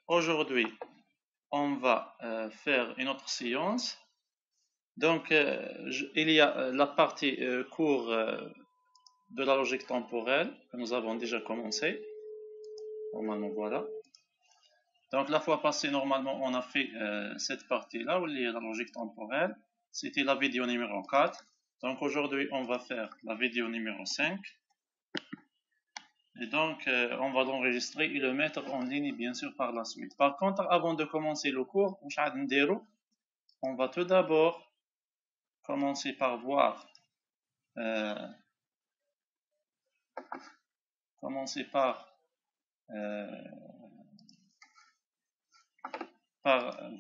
aujourd'hui, on va faire une autre séance. Donc, il y a la partie cours de la logique temporelle que nous avons déjà commencé. Normalement, voilà. Donc, la fois passée, normalement, on a fait cette partie-là où il y a la logique temporelle. C'était la vidéo numéro 4. Donc, aujourd'hui, on va faire la vidéo numéro 5. Et donc, on va l'enregistrer et le mettre en ligne, bien sûr, par la suite. Par contre, avant de commencer le cours, on va tout d'abord commencer par voir,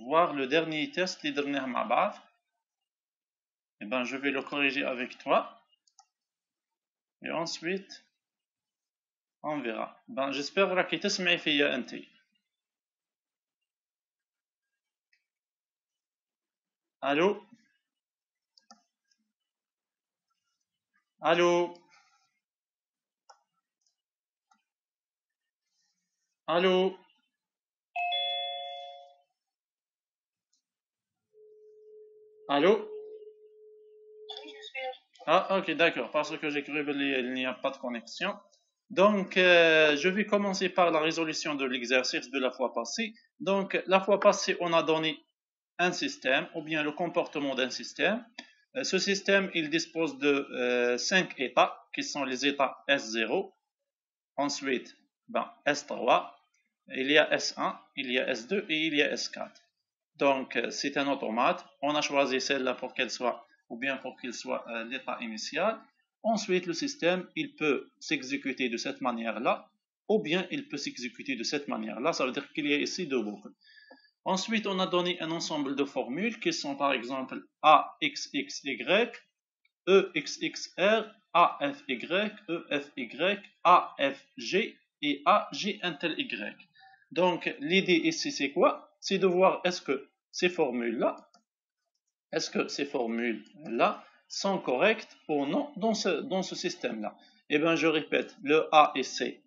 voir le dernier test, les derniers ma'baf. Et ben, je vais le corriger avec toi. Et ensuite, on verra. Ben, j'espère que tu m'as fait un Allô? Allô? Allô? Allô? Ah, ok, d'accord, parce que j'ai cru qu'il n'y a pas de connexion. Donc, je vais commencer par la résolution de l'exercice de la fois passée. Donc, la fois passée, on a donné un système, ou bien le comportement d'un système. Ce système, il dispose de 5 états, qui sont les états S0. Ensuite, S3, il y a S1, il y a S2 et il y a S4. Donc, c'est un automate. On a choisi celle-là pour qu'elle soit, ou bien pour qu'il soit l'état initial. Ensuite, le système, il peut s'exécuter de cette manière-là, ou bien il peut s'exécuter de cette manière-là. Ça veut dire qu'il y a ici deux boucles. Ensuite, on a donné un ensemble de formules qui sont par exemple AXXY, EXXR, AFY, EFY, AFG et AG intel Y. Donc, l'idée ici, c'est quoi? C'est de voir est-ce que ces formules-là sont correctes ou non dans ce système-là. Eh bien, je répète, le A et C.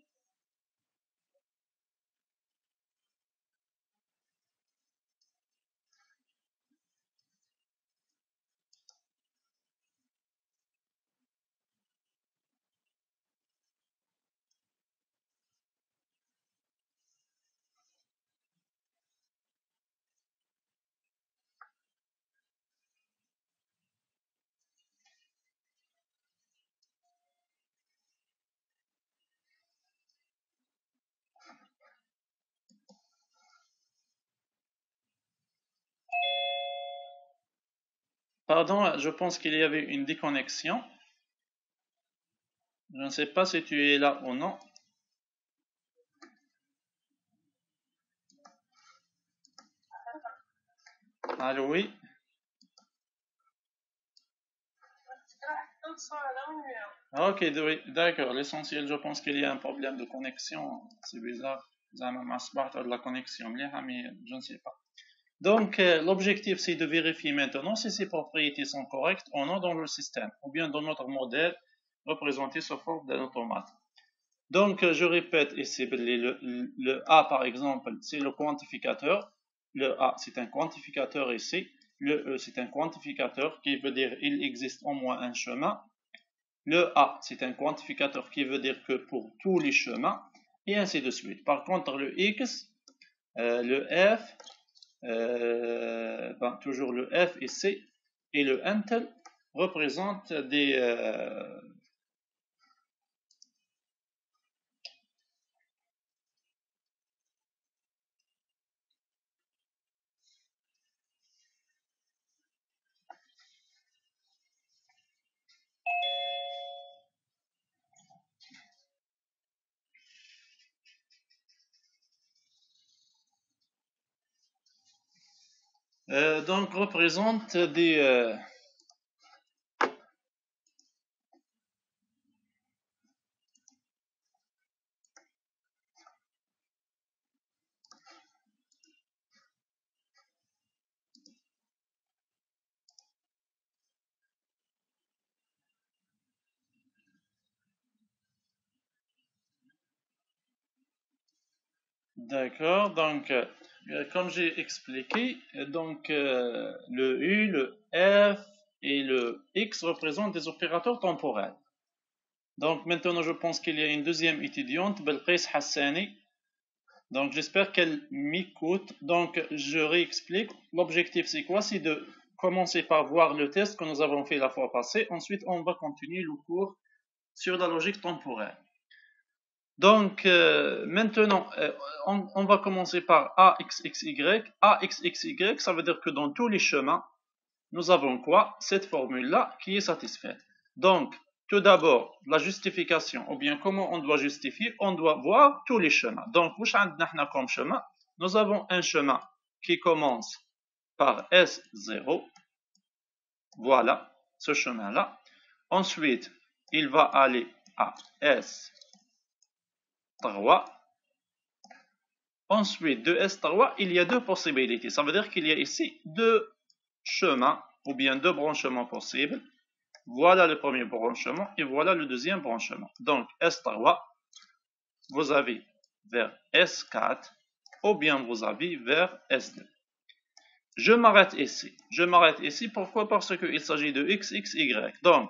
Pardon, je pense qu'il y avait une déconnexion. Je ne sais pas si tu es là ou non. Allô, oui. Ok, oui, d'accord. L'essentiel, je pense qu'il y a un problème de connexion. C'est bizarre. De la connexion, mais je ne sais pas. Donc, l'objectif, c'est de vérifier maintenant si ces propriétés sont correctes ou non dans le système, ou bien dans notre modèle représenté sous forme d'un automate. Donc, je répète ici, le A, par exemple, c'est le quantificateur. Le A, c'est un quantificateur ici. Le E, c'est un quantificateur qui veut dire il existe au moins un chemin. Le A, c'est un quantificateur qui veut dire que pour tous les chemins, et ainsi de suite. Par contre, le X, le F, toujours le F et C, et le intel représentent des... donc représentent des... D'accord, donc comme j'ai expliqué, donc le U, le F et le X représentent des opérateurs temporels. Donc maintenant je pense qu'il y a une deuxième étudiante, Belkis Hassani. Donc j'espère qu'elle m'écoute. Donc je réexplique. L'objectif c'est quoi? C'est de commencer par voir le test que nous avons fait la fois passée. Ensuite on va continuer le cours sur la logique temporelle. Donc maintenant on va commencer par AXXY. AXXY, ça veut dire que dans tous les chemins, nous avons quoi? Cette formule-là qui est satisfaite. Donc tout d'abord, la justification, ou bien comment on doit justifier, on doit voir tous les chemins. Donc, comme chemin, nous avons un chemin qui commence par S0. Voilà, ce chemin-là. Ensuite, il va aller à S3. Ensuite, de S3, il y a deux possibilités. Ça veut dire qu'il y a ici deux chemins, ou bien deux branchements possibles. Voilà le premier branchement et voilà le deuxième branchement. Donc, S3, vous avez vers S4 ou bien vous avez vers S2. Je m'arrête ici. Je m'arrête ici. Pourquoi? Parce qu'il s'agit de X, X, Y. Donc,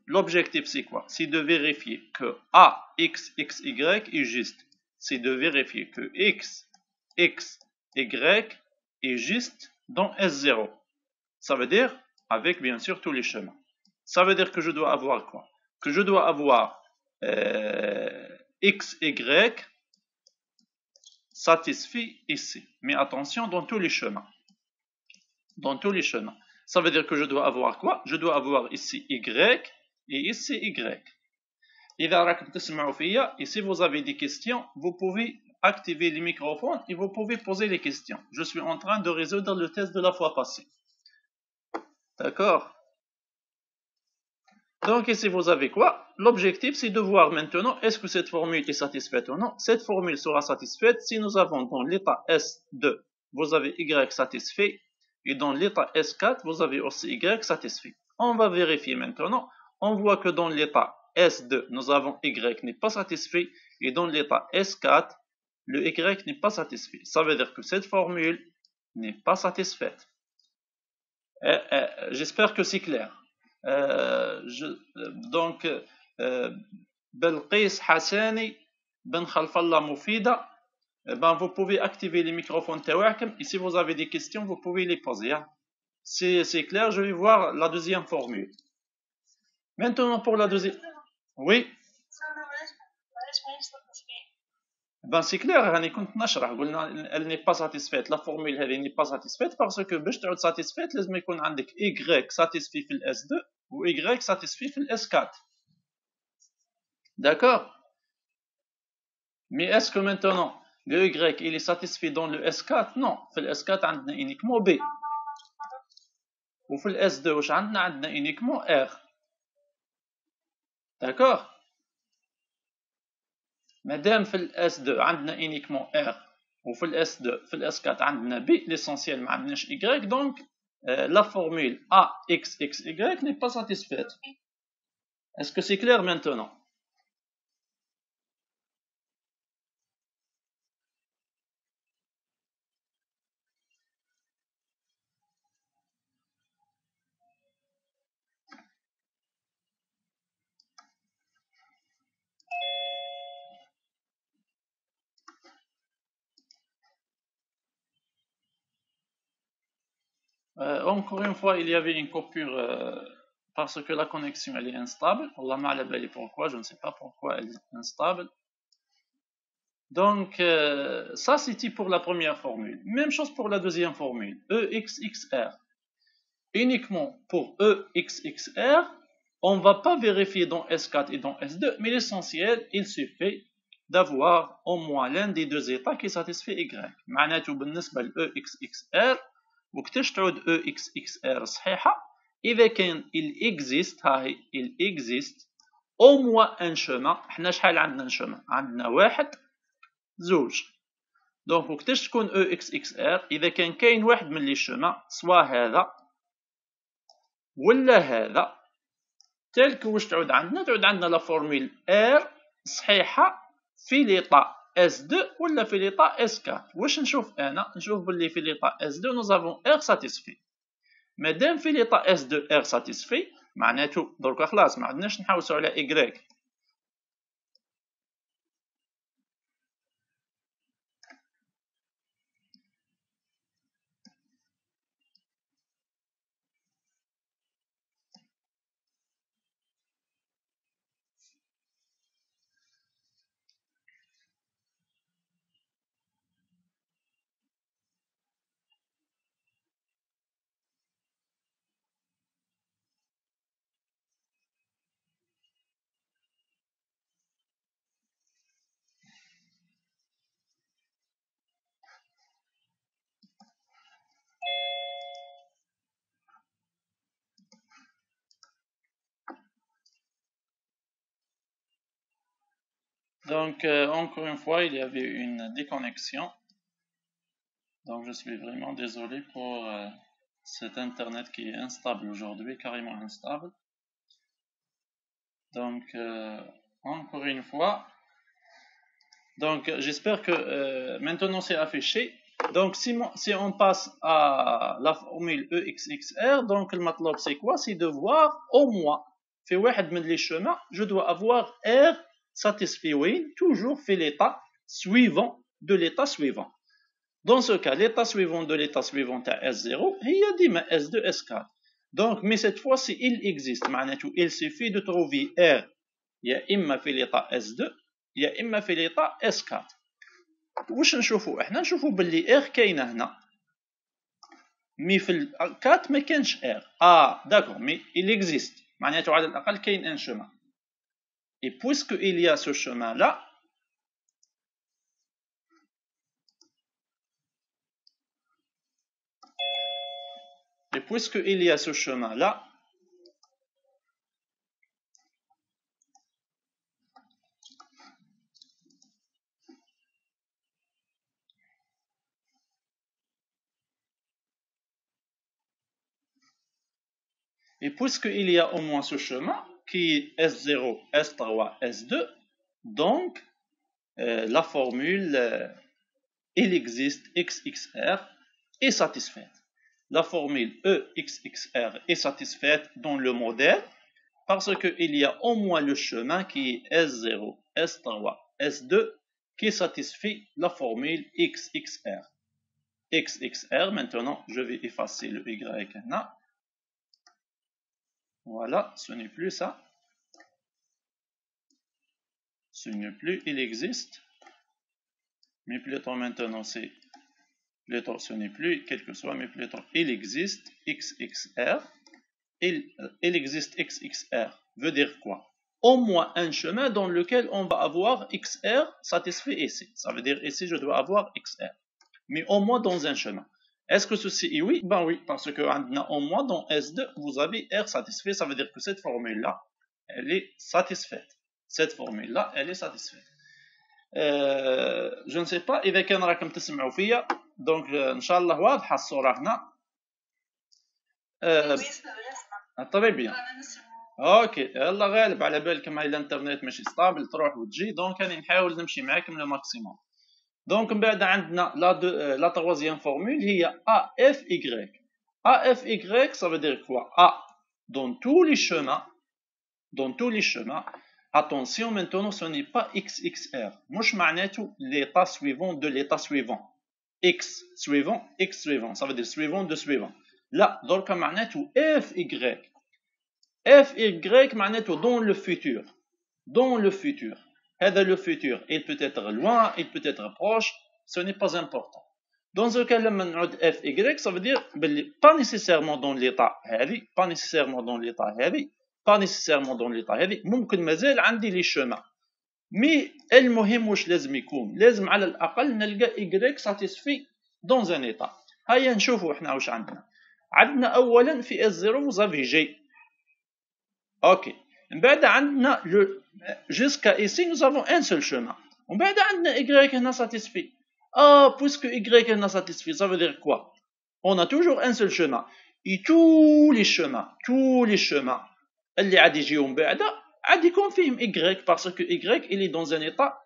l'objectif c'est quoi? C'est de vérifier que A, X, X, Y est juste. C'est de vérifier que X, X, Y est juste dans S0. Ça veut dire avec bien sûr tous les chemins. Ça veut dire que je dois avoir quoi? Que je dois avoir X, Y satisfait ici. Mais attention, dans tous les chemins. Dans tous les chemins. Ça veut dire que je dois avoir quoi? Je dois avoir ici Y et ici Y. Et si vous avez des questions, vous pouvez activer les microphones et vous pouvez poser les questions. Je suis en train de résoudre le test de la fois passée. D'accord? Donc ici vous avez quoi? L'objectif c'est de voir maintenant est-ce que cette formule est satisfaite ou non. Cette formule sera satisfaite si nous avons dans l'état S2 vous avez Y satisfait et dans l'état S4 vous avez aussi Y satisfait. On va vérifier maintenant. On voit que dans l'état S2 nous avons Y n'est pas satisfait et dans l'état S4 le Y n'est pas satisfait. Ça veut dire que cette formule n'est pas satisfaite. J'espère que c'est clair. Donc Belkis Hassani Ben Khalfallah Moufida, vous pouvez activer les microphones تاعكم et si vous avez des questions vous pouvez les poser. C'est clair, je vais voir la deuxième formule. Maintenant pour la deuxième. Oui. C'est clair, elle n'est pas satisfaite. La formule elle n'est pas satisfaite parce que باش تعود satisfaite لازم يكون عندك Y satisfait في ال S2 ou Y satisfait في ال S4. D'accord? Mais est-ce que maintenant le Y il est satisfait dans le S4? Non, في ال S4 عندنا uniquement B. وفي ال S2 واش عندنا uniquement R. D'accord? مادام في ال S2 عندنا uniquement R وفي ال S2 في ال S4 عندنا B, l'essentiel ما عندناش Y, donc la formule AXXY n'est pas satisfaite. Est-ce que c'est clair maintenant? Encore une fois, il y avait une coupure parce que la connexion elle est instable. Allah ma'ala bali pourquoi, je ne sais pas pourquoi elle est instable. Donc ça c'était pour la première formule. Même chose pour la deuxième formule, EXXR. Uniquement pour EXXR, on ne va pas vérifier dans S4 et dans S2, mais l'essentiel, il suffit d'avoir au moins l'un des deux états qui satisfait Y. معناته بالنسبة ل EXXR وقتاش تعود EXXR صحيحة إذا كان il existe au moins un chemin. احنا شحال عندنا chemin؟ عندنا واحد زوج. دونك وقتاش تكون EXXR إذا كان كاين واحد من لي chemin سواء هذا ولا هذا تلك واش تعود عندنا لا فورمول R صحيحة في ليطا S2 ولا في l'état S4. واش نشوف انا؟ نشوف باللي في l'état S2 nous avons R satisfait. مادام في l'état S2 R satisfait معناته دركا خلاص ما عندناش نحوسوا على Y. Donc, encore une fois, il y avait une déconnexion. Donc, je suis vraiment désolé pour cet Internet qui est instable aujourd'hui, carrément instable. Donc, encore une fois. Donc, j'espère que maintenant c'est affiché. Donc, si on passe à la formule EXXR, donc le MATLAB c'est quoi? C'est de voir au moins, fait واحد من les chemins, je dois avoir R satisfait, oui, toujours fait l'état suivant de l'état suivant. Dans ce cas, l'état suivant de l'état suivant à S0, il y a dit S2, S4. Donc, mais cette fois-ci, il existe. معناته, il suffit de trouver R. Il y a إما في l'état S2, il y a إما في l'état S4. واش نشوفوا احنا؟ نشوفوا باللي R كاينه هنا. مي في ال 4 ما كانش R. d'accord, mais il existe. معناته على الأقل كاين un chemin. Et puisque il y a ce chemin-là, et puisqu'il y a au moins ce chemin qui est S0, S3, S2, donc la formule il existe XXR est satisfaite. La formule EXXR est satisfaite dans le modèle parce qu'il y a au moins le chemin qui est S0, S3, S2 qui satisfait la formule XXR. XXR, maintenant je vais effacer le Y là. Voilà, ce n'est plus ça. Ce n'est plus, il existe. Mais plutôt maintenant c'est, plutôt ce n'est plus, quel que soit, mais plutôt il existe XXR. Il existe XXR veut dire quoi? Au moins un chemin dans lequel on va avoir XR satisfait ici. Ça veut dire ici je dois avoir XR. Mais au moins dans un chemin. Est-ce que ceci est oui? Ben oui, parce que au moins dans S2, vous avez R satisfait, ça veut dire que cette formule-là, elle est satisfaite. Cette formule-là, elle est satisfaite. Je ne sais pas إذا كان راكم تسمعوا فيا donc إن شاء الله واضحة الصورة هنا. طبيعي بيان. اوكي يلا غالب على بالكم هاي الانترنت ماشي ستابل تروح وتجي دونك راني نحاول نمشي معاكم لو ماكسيموم. دونك من بعد عندنا لا troisième formule هي AFY. AFY ça veut dire quoi? A dans tous les chemins. Attention maintenant ce n'est pas XXR. مش معناته l'état suivant de l'état suivant. X suivant, X suivant. Ça veut dire suivant de suivant. لا دركا معناته FY. FY معناته dans le futur. Dans le futur. هذا le futur. Il peut être loin, il peut être proche. Ce n'est pas important. Dans ce cas لما نعود FY ça veut dire pas nécessairement dans l'état هذه, pas nécessairement dans l'état هذه, pas nécessairement dans l'état هذه. ممكن مازال عندي لي شوما. مي المهم واش لازم يكون؟ لازم على الأقل نلقى Y satisfait dans un état. هيا نشوفوا احنا واش عندنا. عندنا أولا في S0 vous avez G. Ok. من بعد عندنا jusqu'à ici nous avons un seul chemin. ومن بعد عندنا Y هنا satisfait. Puisque Y هنا satisfait, ça veut dire quoi? On a toujours un seul chemin. Et tous les chemins اللي عاد يجيو من بعد عاد يكون فيهم Y parce que Y il est dans un état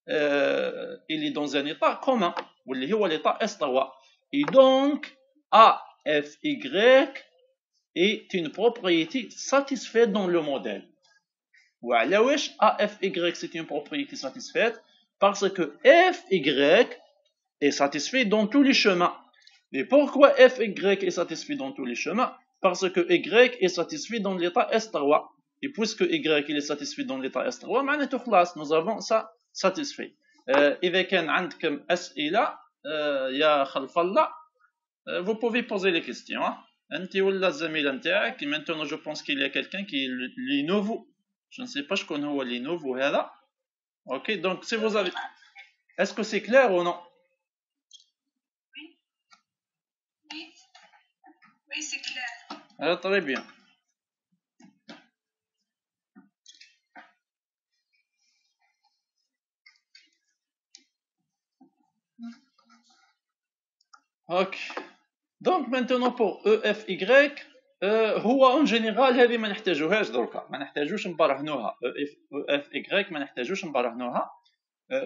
il est dans un état commun واللي هو l'état S3 et donc AFY est une propriété satisfaite dans le modèle. وعلى واش AFY c'est une propriété satisfaite parce que FY est satisfait dans tous les chemins. Et pourquoi FY est satisfait dans tous les chemins? Parce que Y est satisfait dans l'état S3. Et puisque Y il est satisfait dans l'état S3 معناته خلاص nous avons ça satisfait. إذا كان عندكم أسئلة يا خلف الله vous pouvez poser les questions. أنت ولا الزميلة نتاعك. Maintenant je pense qu'il y a quelqu'un qui est nouveau. Je ne sais pas شكون هو اللي nouveau هذا. Ok, donc si vous avez... Est-ce que c'est clair ou non? Oui, c'est clair. Ah, très bien. Ok. Donc maintenant pour EFY هو en général هذه ما نحتاجوهاش دركا ما نحتاجوش نبرهنوها EFY ما نحتاجوش نبرهنوها.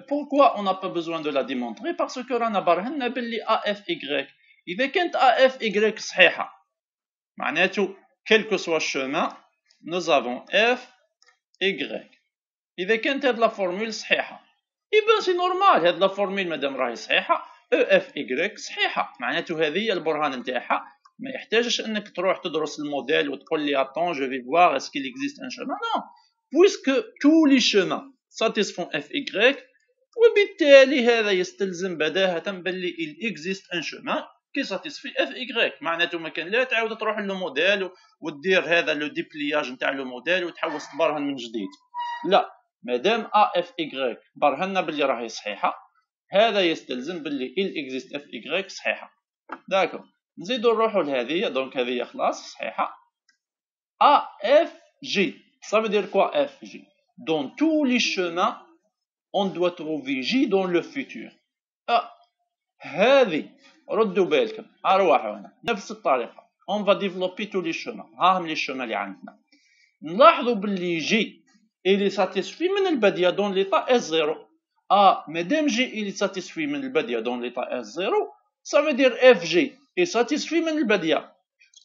Pourquoi on n'a pas besoin de la démontrer? Parce que رانا برهنا باللي AFY إذا كانت AFY صحيحة معناته quel que soit le chemin nous avons FY. إذا كانت هذه لا فورمول صحيحة إي بان سي نورمال هذه لا فورمول مادام راهي صحيحة EFY صحيحة معناته هذه هي البرهان نتاعها. ما يحتاجش انك تروح تدرس الموديل وتقول لي attends je vais voir est-ce qu'il existe un chemin. Non, puisque tous les chemins satisfont FY وبالتالي هذا يستلزم بداهة باللي il existe un chemin qui satisfait FY. معناته ما كان لا تعاود تروح للموديل وتدير هذا لو ديبلياج نتاع لو موديل وتحوس تبرهن من جديد. لا، مادام AFY برهنا باللي راهي صحيحة هذا يستلزم باللي il existe FY صحيحة. داكو نزيدو نروحو لهذه. دونك هذه خلاص صحيحة. AFG ça veut dire quoi FG? Dans tous les chemins on doit trouver J dans le futur. هذه ردوا بالكم أرواحوا هنا نفس الطريقة on va développer tous les chemins. هاهم لي chemins اللي عندنا نلاحظوا باللي J il est satisfait من البداية dans l'état S0. مادام J il est satisfait من البداية dans l'état S0 ça veut dire FG est satisfait من البداية.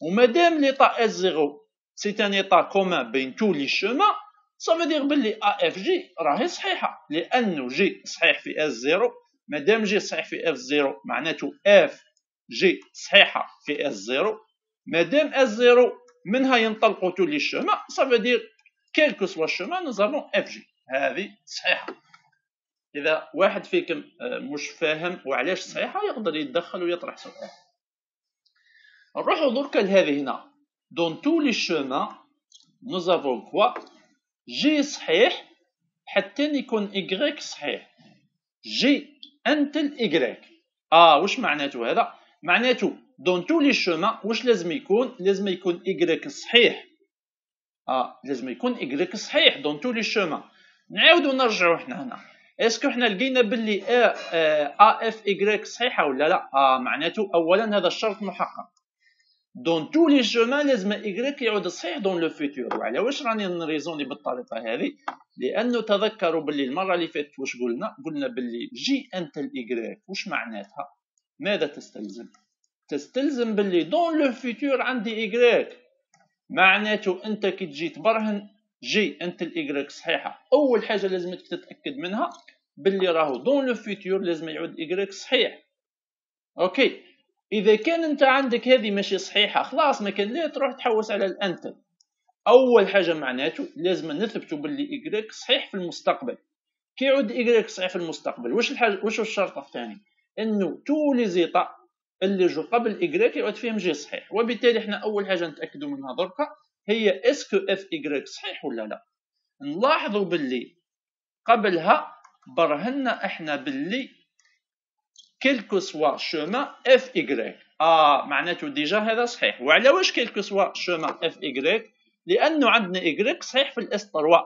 ومادام l'état S0 c'est un état commun بين tous les chemins ça veut dire باللي AFG راهي صحيحة لأنه G صحيح في S0. مادام G صحيح في F0 معناته FG صحيحة في S0. مادام S0 منها ينطلقوا tous les chemins ça veut dire quel que soit le chemin nous avons FG. هذه صحيحة. إذا واحد فيكم مش فاهم وعلاش صحيحة يقدر يتدخل ويطرح سؤال. نروحوا دركا لهذه هنا. Dans tous les chemins nous avons quoi? G صحيح حتى يكون Y صحيح. G انتل Y. واش معناته هذا؟ معناته dans tous les chemins واش لازم يكون؟ لازم يكون Y صحيح. لازم يكون Y صحيح dans tous les chemins. نعاودوا نرجعوا حنا هنا. اسكو حنا لقينا باللي AFY صحيحة ولا لا؟ معناته أولا هذا الشرط محقق. Dans tous les chemins لازم Y يعود صحيح dans le futur. وعلى واش راني نريزوني بالطريقة هذه؟ لأنه تذكروا باللي المرة اللي فاتت واش قلنا باللي جي انتل Y واش معناتها؟ ماذا تستلزم؟ تستلزم باللي dans le futur عندي Y. معناته أنت كي تجي تبرهن جي انتل Y صحيحة أول حاجة لازمك تتأكد منها باللي راهو dans le futur لازم يعود Y صحيح. أوكي إذا كان أنت عندك هذه ماشي صحيحة خلاص ما كان لا تروح تحوس على الأنتل. أول حاجة معناته لازم نثبتوا باللي Y صحيح في المستقبل. كي يعود Y صحيح في المستقبل واش الشرط الثاني؟ إنه tous les états اللي جو قبل Y يعود فيهم G صحيح. وبالتالي إحنا أول حاجة نتأكدوا منها دركا هي اسكو FY صحيح ولا لا. نلاحظوا باللي قبلها برهنا إحنا باللي quel que soit chemin FY. معناته ديجا هذا صحيح. وعلى واش quel que soit chemin FY؟ لأنه عندنا Y صحيح في الإس 3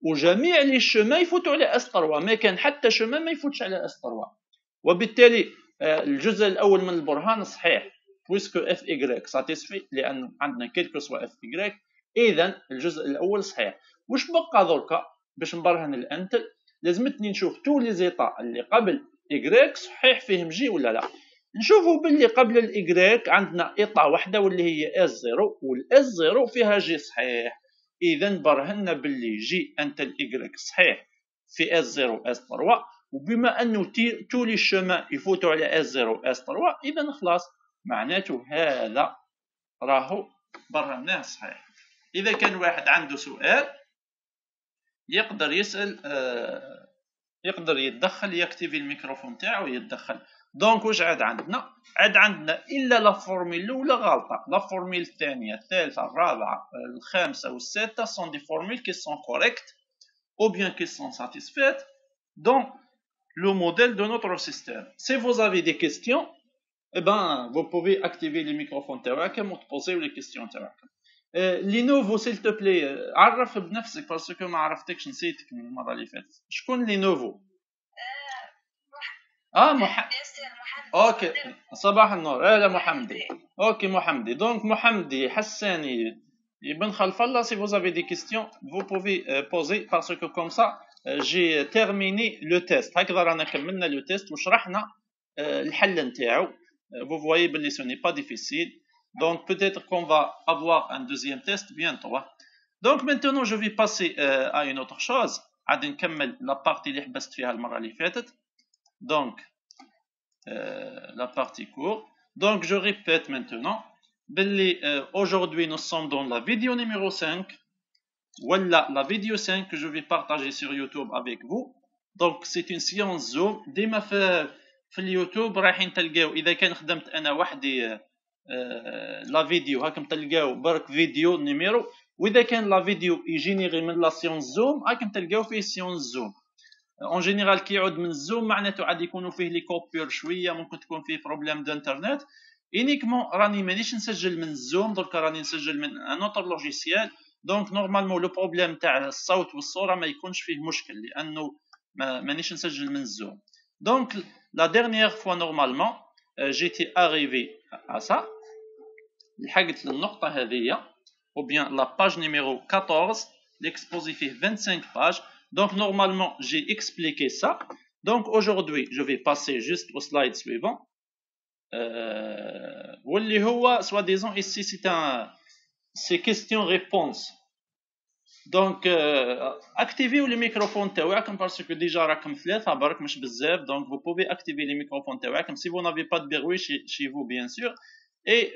وجميع لي شومان يفوتوا على إس 3 ما كان حتى شومان ما يفوتش على إس 3. وبالتالي الجزء الأول من البرهان صحيح puisque FY satisfait لأنه عندنا quel que soit FY. إذا الجزء الأول صحيح. وش بقى دركا باش نبرهن الأنتل؟ لازمتني نشوف تو لي زيطا اللي قبل إيكغيك صحيح فيهم جي ولا لا. نشوفوا باللي قبل الإيكغيك عندنا إيطا واحدة واللي هي اس زيرو، والاس زيرو فيها جي صحيح. إذا برهنا باللي جي أنت الإيكغيك صحيح في اس زيرو اس 3، وبما أنه تو لي شومان يفوتوا على اس زيرو اس 3 إذا خلاص معناته هذا راهو برهناه صحيح. إذا كان واحد عنده سؤال يقدر يسأل، يقدر يتدخل، يكتفي الميكروفون تاعو يتدخل. دونك واش عاد عندنا؟ عاد عندنا إلا لا فورميل الأولى غلطة، لا فورميل الثانية الثالثة الرابعة الخامسة والسادسة سون دي فورميل كي سون كوريكت ou bien qui sont satisfaites dans le modèle de notre système. Si vous avez des questions, eh ben, vous pouvez activer les microphones تاعكم وتبوزيو les questions تاعكم. لي نوفو سيل تو بلي عرف بنفسك باسكو ما عرفتكش نسيتك من المره اللي فاتت. شكون لي نوفو؟ محمد. اوكي صباح النور. لا محمدي. اوكي محمدي. دونك محمدي حساني Ibn Khalfallah, si vous avez des questions, vous pouvez poser parce que comme ça, j'ai terminé le test. هكذا رانا كملنا le test وشرحنا الحل نتاعو. Vous voyez que ce n'est pas difficile. Donc peut-être qu'on va avoir un deuxième test bientôt. Donc maintenant je vais passer à une autre chose. عاد نكمل la partie اللي حبست فيها المرة اللي فاتت. Donc la partie courte. Donc je répète maintenant. Aujourd'hui, nous sommes dans la vidéo numéro 5. Voilà la vidéo 5 que je vais partager sur YouTube avec vous. Donc, c'est une séance Zoom. ديما في اليوتيوب رايحين تلقاو إذا كان خدمت أنا وحدي لا فيديو هاكم تلقاو برك فيديو نيميرو، وإذا كان لا فيديو يجينيري من لا سيونس زوم هاكم تلقاو فيه سيونس زوم. اون جينيرال كي يعود من الزوم معناته عاد يكونوا فيه لي كوبير شويه، ممكن تكون فيه بروبليم دانترنت. انيكمون راني مانيش نسجل من الزوم، درك راني نسجل من ان اوتر لوجيسيال. دونك نورمالمون لو بروبليم تاع الصوت والصوره ما يكونش فيه مشكل لانه مانيش نسجل من الزوم. دونك لا ديرنيير فوا نورمالمون جيتي اريفي ا سا، لحقت للنقطه هذه ou bien la page numéro 14, l'exposé fait 25 pages. Donc normalement j'ai expliqué ça. Donc aujourd'hui je vais passer juste au slide suivant. واللي هو soi-disant ici c'est questions-réponses. Donc activez le microphone تاعكم parce que déjà راكم ثلاثة برك مش بزاف. Donc vous pouvez activer les microphones تاعكم si vous n'avez pas de bruit chez vous bien sûr. Et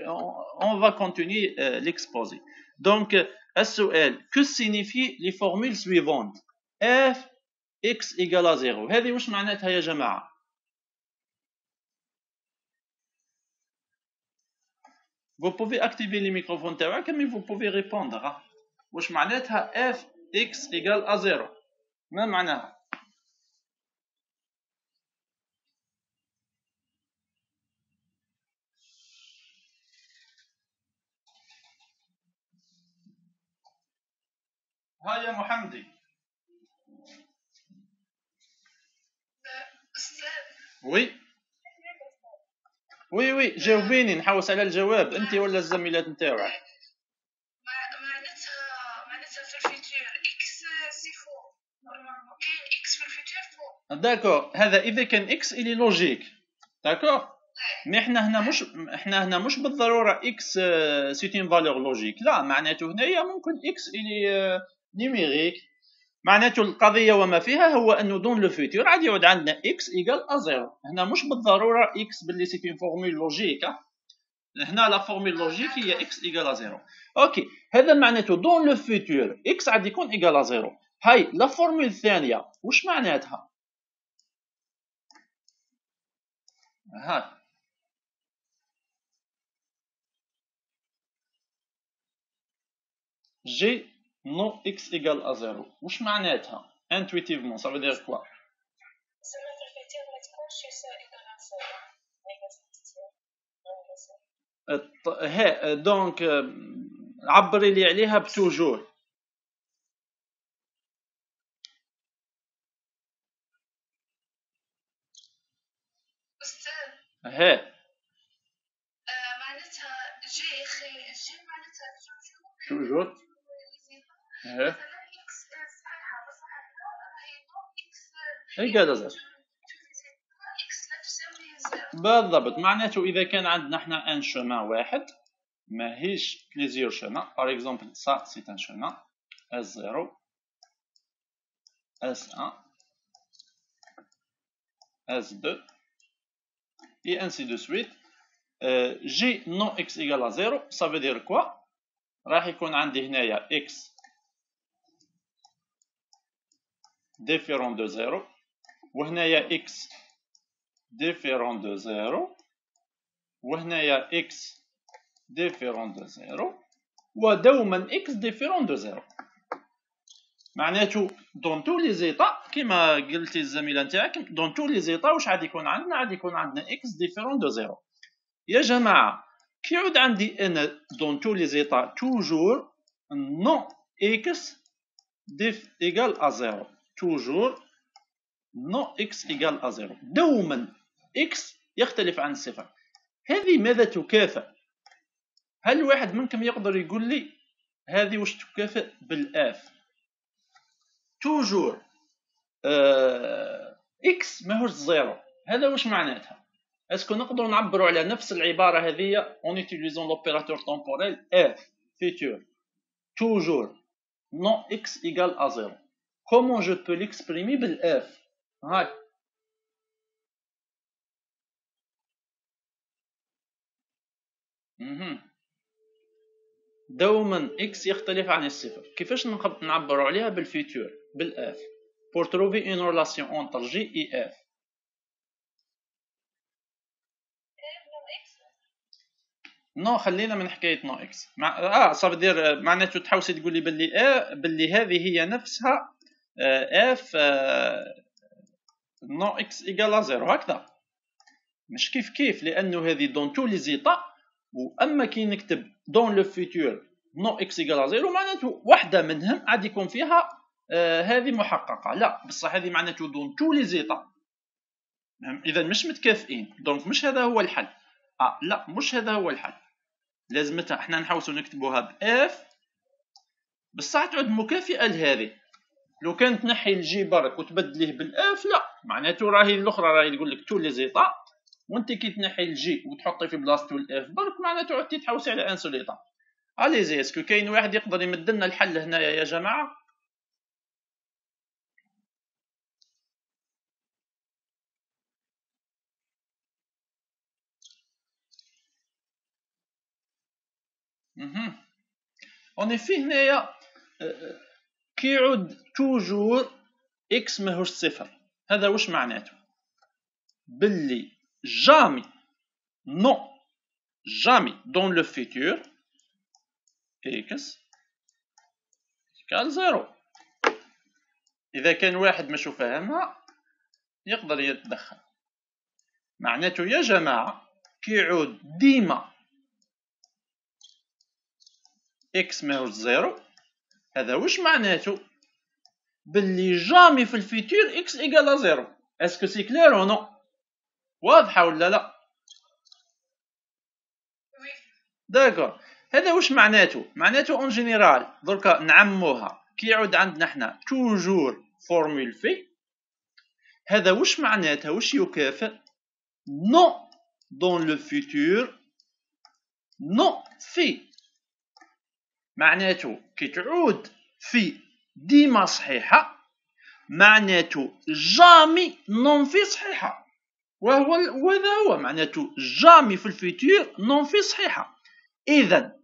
on va continuer l'exposé. Donc السؤال que signifient les formules suivantes f x égale à 0. هذه واش معناتها يا جماعة؟ Vous pouvez activer les microphones تاعكم mais vous pouvez répondre. واش معناتها f x égale à 0؟ ما معناها؟ ها يا محمدي. وي وي وي جاوبيني نحوس على الجواب انت ولا الزميلات نتاعك. معناتها في الفيتور اكس سي فو نورمالمون كاين اكس في الفيتور فو. داكور هذا اذا كان اكس الي لوجيك داكور. مي احنا هنا مش بالضروره اكس سيتين فالور لوجيك، لا معناته هنايا ممكن اكس الي نيميريك. معناته القضيه وما فيها هو انه دون لو فيتور عاد يعود عندنا اكس ايكال ا زيرو. هنا مش بالضروره اكس باللي سي اون فورمول لوجيك، هنا لا فورمول لوجيك هي اكس ايكال ا زيرو. اوكي هذا معناته دون لو فيتور اكس عاد يكون ايكال ا زيرو. هاي لا فورمول الثانيه واش معناتها؟ هاي جي نو اكس ايكال ا زيرو واش معناتها intuitivement ça veut dire quoi؟ دونك عبري لي عليها بتوجور. معناتها جي معناتها توجور. ايكال زيرو بالضبط. معناته اذا كان عندنا احنا ان شومان واحد ماهيش بليزيور شومان، باغ اكزومبل سا سي ان شومان S0 S1 S2 et ainsi de suite. G non x égale à 0 ça veut dire quoi؟ راح يكون عندي هنايا x différent de 0 وهنايا x différent de 0 وهنايا x différent de 0 ودوما x différent de 0. معناته دون تو لي زيتا كيما قلتي الزميله نتاعك دون تو لي زيتا واش عاد يكون عندنا؟ عاد يكون عندنا x différent de 0. يا جماعه كي يعود عندي انا دون تو لي زيتا توجور نون x égal à 0 توجور نون x égal à 0 دوما x يختلف عن الصفر. هذه ماذا تكافئ؟ هل واحد منكم يقدر يقول لي هذه واش تكافئ بالاف؟ توجور اكس ماهوش زيرو، هذا واش معناتها؟ اسكو نقدروا نعبروا على نفس العباره هذه اون utilisant l'opérateur temporel f futur toujours non x égale à 0. comment je peux l'exprimer بالf؟ هاي دوما x يختلف عن الصفر. كيفاش نعبروا عليها بالفيتور بالاف pour trouver une relation entre J et F؟ نو خلينا من حكايه نو اكس صافي دير معناته تحوسي تقولي باللي هذه هي نفسها اف نو اكس ايكال زيرو هكذا، مش كيف كيف لانه هذه دون تو لي زيتا. واما كي نكتب دون لو فيتور نو اكس ايكال زيرو معناته واحده منهم عاد يكون فيها هذه محققه، لا بصح هذه معناته دون تو لي زيتا اذا مش متكافئين، دونك مش هذا هو الحل. لا مش هذا هو الحل، لازمتها احنا نحاولوا نكتبوها باف بصح تعود مكافئه لهذه. لو كان تنحي الجي برك وتبدليه بالاف لا معناته راهي الاخرى راهي تقول لك تو لي زيتا وانت كي تنحي الجي وتحطي في بلاصتو الاف برك معناته عدتي تحوسي على ان سوليطا. اليزي اسكو كاين واحد يقدر يمد لنا الحل هنايا يا جماعه؟ اون في هنايا كي يعود توجور اكس ماهوش صفر هذا واش معناته؟ باللي جامي non jamais dans le futur x égale 0. إذا كان واحد مش فاهمها يقدر يتدخل. معناته يا جماعة كي يعود ديما x ماهوش 0 هذا واش معناته؟ باللي جامي في الفيتور x égale 0. اسكو سي كلير او نو؟ واضحة ولا لا؟ داكور. هذا واش معناته؟ معناته اون جينيرال دركا نعموها كي يعود عندنا حنا توجور فورمول في هذا واش معناتها؟ واش يكافئ؟ نو دون لو فيتور نو في. معناته كي تعود في ديما صحيحة معناته جامي نون في صحيحة، وهذا هو معناته جامي في الفيتور نون في صحيحة. إذا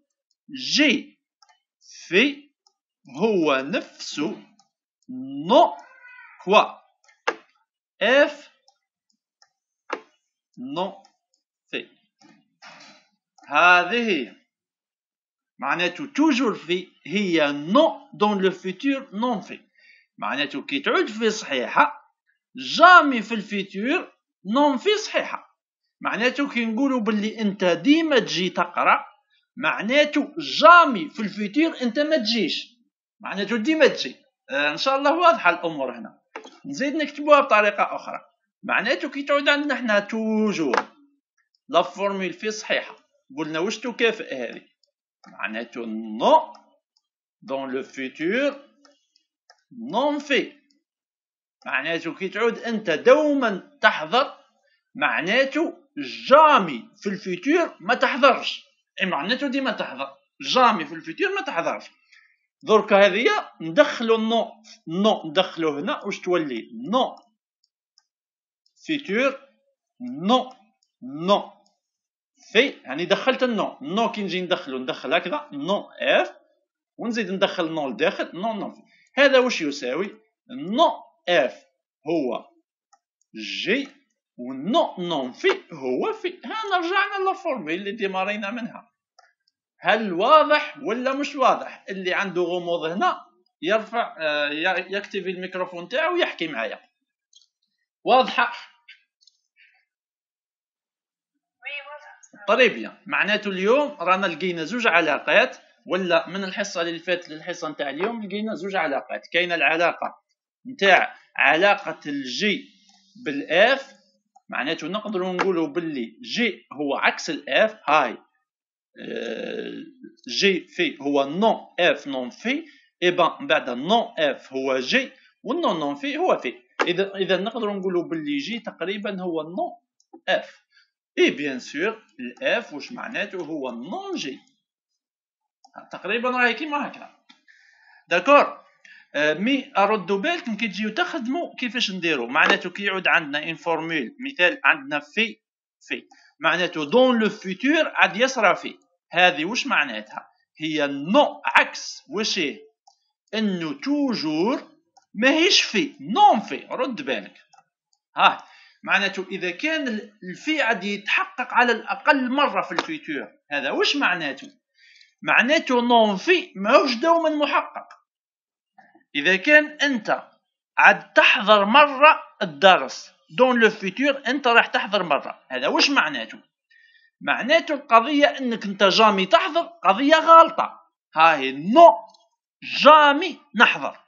جي في هو نفسه نو كوا اف نو في. هذه هي معناته توجور في هي نو دون لو فيتور نون في. معناته كي تعود في صحيحة جامي في الفيتور نون في صحيحة. معناته كي نقولوا باللي انت ديما تجي تقرأ معناته جامي في الفيتور انت ما تجيش، معناته ديما تجي. ان شاء الله واضحه الامور هنا. نزيد نكتبوها بطريقه اخرى. معناته كي تعود عندنا حنا توجور لا فورمول في صحيحه قلنا واش تكافئ هذه؟ معناته نو دون لو فيتور نون في. معناته كي تعود انت دوما تحضر معناته جامي في الفيتور ما تحضرش، معناته ديما تحضر، جامي في الفيتور ما تحضرش. درك هذه ندخلو نو ندخلو هنا واش تولي نو فيتور نو في، يعني دخلت النو كي نجي ندخل هكذا نو اف ونزيد ندخل نو لداخل نو في. هذا واش يساوي نو اف هو جي ونو في هو في. ها رجعنا للفورميل اللي ديمارينا منها. هل واضح ولا مش واضح؟ اللي عنده غموض هنا يرفع يكتب الميكروفون تاعو ويحكي معايا. واضحه؟ طريب بيان. معناته اليوم رانا لقينا زوج علاقات، ولا من الحصه اللي فاتت للحصه نتاع اليوم لقينا زوج علاقات. كاينه العلاقه نتاع علاقه الجي بالاف، معناته نقدروا نقولوا باللي جي هو عكس الاف. هاي جي في هو نون اف نون في، ايبا من بعد نون اف هو جي والنون نون في هو في. اذا نقدروا نقولوا باللي جي تقريبا هو نون اف. اي بيان سور الاف واش معناته هو نون جي، تقريبا راهي كيما هكذا. داكور. مي اردوا بالكم كي تجيو تخدموا كيفاش نديروا. معناته كي يعود عندنا ان فورمول، مثال عندنا في معناته دون لو فيتور عاد يصرى في. هذه واش معناتها؟ هي نو عكس واش هي؟ انه توجور ماهيش في نون في. رد بالك. ها معناته اذا كان الفي عاد يتحقق على الاقل مره في الفيتور، هذا واش معناته؟ معناته نون في ماهوش دوما محقق. اذا كان انت عاد تحضر مره الدرس دون لو فيتور، انت راح تحضر مره، هذا واش معناته؟ معناته القضيه انك انت جامي تحضر، قضيه غلطه. هاي نو جامي نحضر.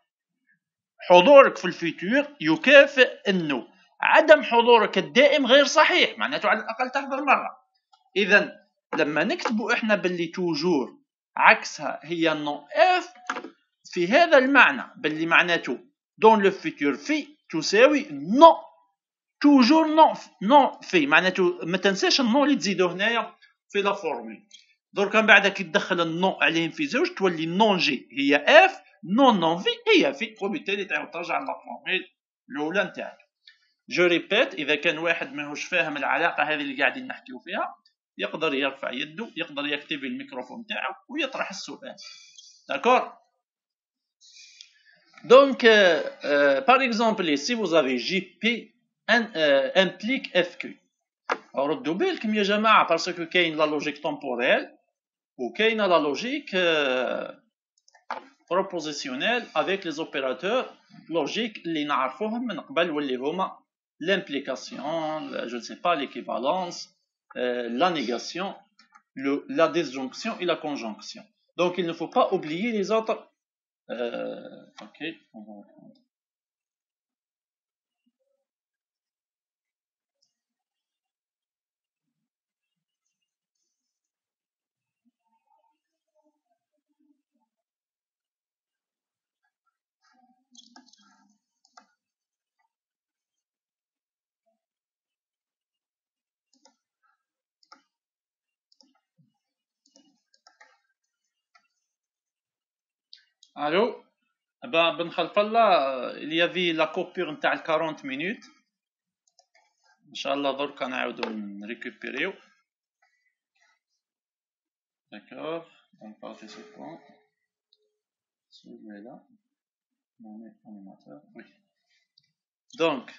حضورك في الفيتور يكافئ انه عدم حضورك الدائم غير صحيح، معناته على الاقل تحضر مره. اذا لما نكتبوا احنا باللي توجور عكسها هي نو اف، في هذا المعنى باللي معناته دون لو فيتور في تساوي نو توجور نو في. معناته ما تنساش النو اللي تزيدوه هنايا في لا فورمول. درك من بعد كي تدخل النو عليهم في زوج تولي نون جي هي اف، نون في هي في، وبالتالي تعاود ترجع لا فورمول الاولى نتاعك. جو ريبيت، اذا كان واحد ماهوش فاهم العلاقه هذه اللي قاعدين نحكيو فيها يقدر يرفع يده، يقدر يكتب الميكروفون تاعو ويطرح السؤال. داكور. Donc, par exemple, si vous avez JP implique FQ. ردوا بالكم يا جماعة باسكو كاين لا لوجيك temporelle وكاين لا لوجيك propositionnelle avec les opérateurs logiques اللي نعرفوهم من قبل واللي هما l'implication, je ne sais pas, l'équivalence, la négation, la disjonction et la conjonction. Donc il ne faut pas oublier les autres. Ok, on va reprendre. Allô? Ben خلف الله il y avait la coupure نتاع 40 minutes. ان شاء الله درك نعاودو نريكوبيريو. D'accord, donc participant, celui-là, mon animateur, oui. Donc,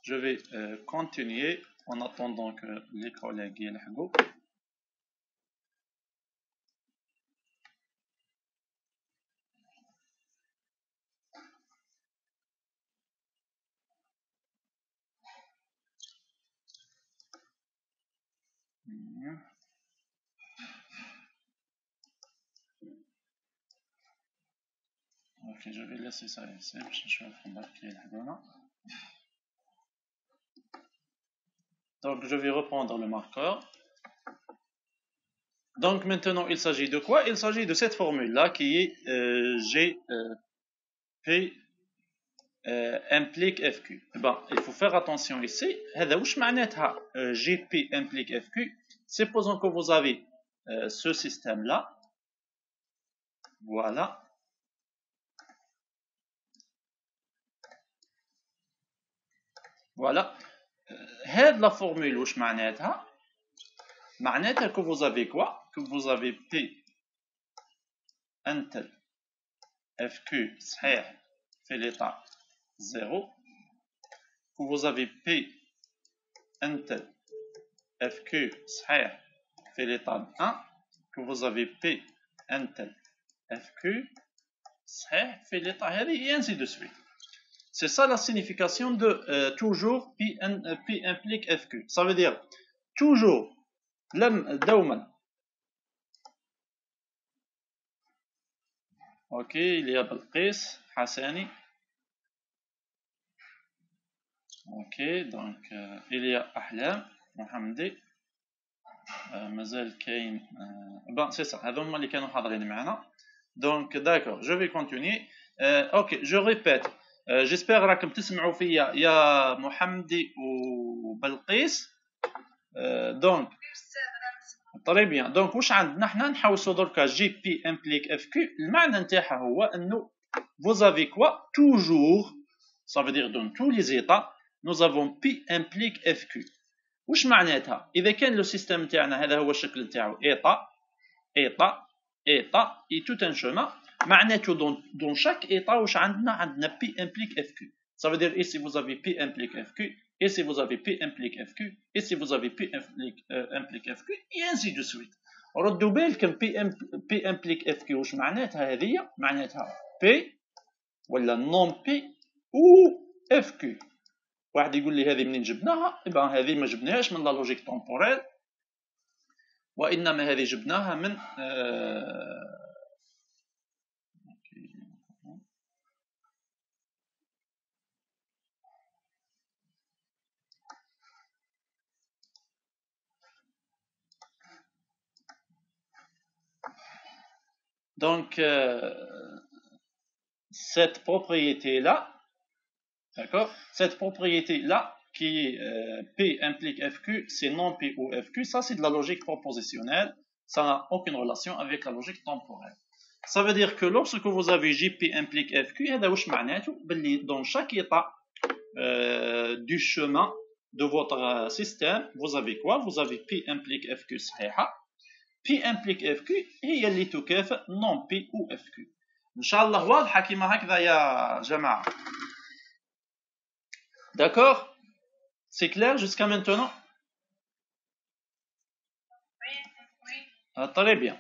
je vais continuer en attendant que les collègues يلحقوا. Ok, je vais laisser ça ici, je vais embarquer là. Donc, je vais reprendre le marqueur. Donc, maintenant, il s'agit de quoi? Il s'agit de cette formule-là qui est G, P, implique FQ. Ben, il faut faire attention ici. هذا واش معناتها GP implique FQ. Supposons que vous avez ce système là. Voilà. Voilà. هاد la formule واش معناتها؟ معناتها que vous avez quoi? Que vous avez P انتل FQ صحيح في l'état 0. Que vous avez P انتل FQ صحيح في l'état 1. Que vous avez P انتل FQ صحيح في l'état هذه et ainsi de suite. C'est ça la signification de toujours P implique FQ. Ça veut dire toujours دوما. Ok, il y a Balqis, Hassani. Ok, donc il y a Ahlam, Mohamedi. مازال كاين bon c'est ça هذوما اللي كانوا حاضرين معنا. Donc d'accord, je vais continuer. Ok, je répète. J'espère راكم تسمعوا فيا يا محمدي وبلقيس. Donc طري بيان. دونك واش عندنا حنا نحوسوا دركا جي بي امبليك اف كيو. المعنى نتاعها هو انه vous avez quoi toujours, ça veut dire dans tous les états nous avons P implique FQ. واش معناتها؟ اذا كان لو سيستيم تاعنا هذا هو الشكل تاعو ايطا ايطا ايطا اي تو ان شومان، معناته دون شاك ايطا واش عندنا P implique FQ. Ça veut dire ici vous avez P implique FQ, ici vous avez P implique FQ, ici vous avez P implique FQ et ainsi de suite. ردوا بالكم P implique FQ واش معناتها؟ هذه معناتها P ولا نون P و FQ. واحد يقول لي هذه منين جبناها؟ إبا هذه ما جبناهاش من لا لوجيك تمبوريل، وإنما هذه جبناها من donc cette propriété-là, d'accord, cette propriété-là qui est P implique FQ, c'est non P ou FQ, ça c'est de la logique propositionnelle, ça n'a aucune relation avec la logique temporelle. Ça veut dire que lorsque vous avez JP implique FQ, dans chaque état du chemin de votre système, vous avez quoi? Vous avez P implique FQ صحيحة. P implique FQ هي اللي تكافئ non P ou FQ. إن شاء الله واضحة كما هكذا يا جماعة. D'accord? C'est clair jusqu'à maintenant? Très bien.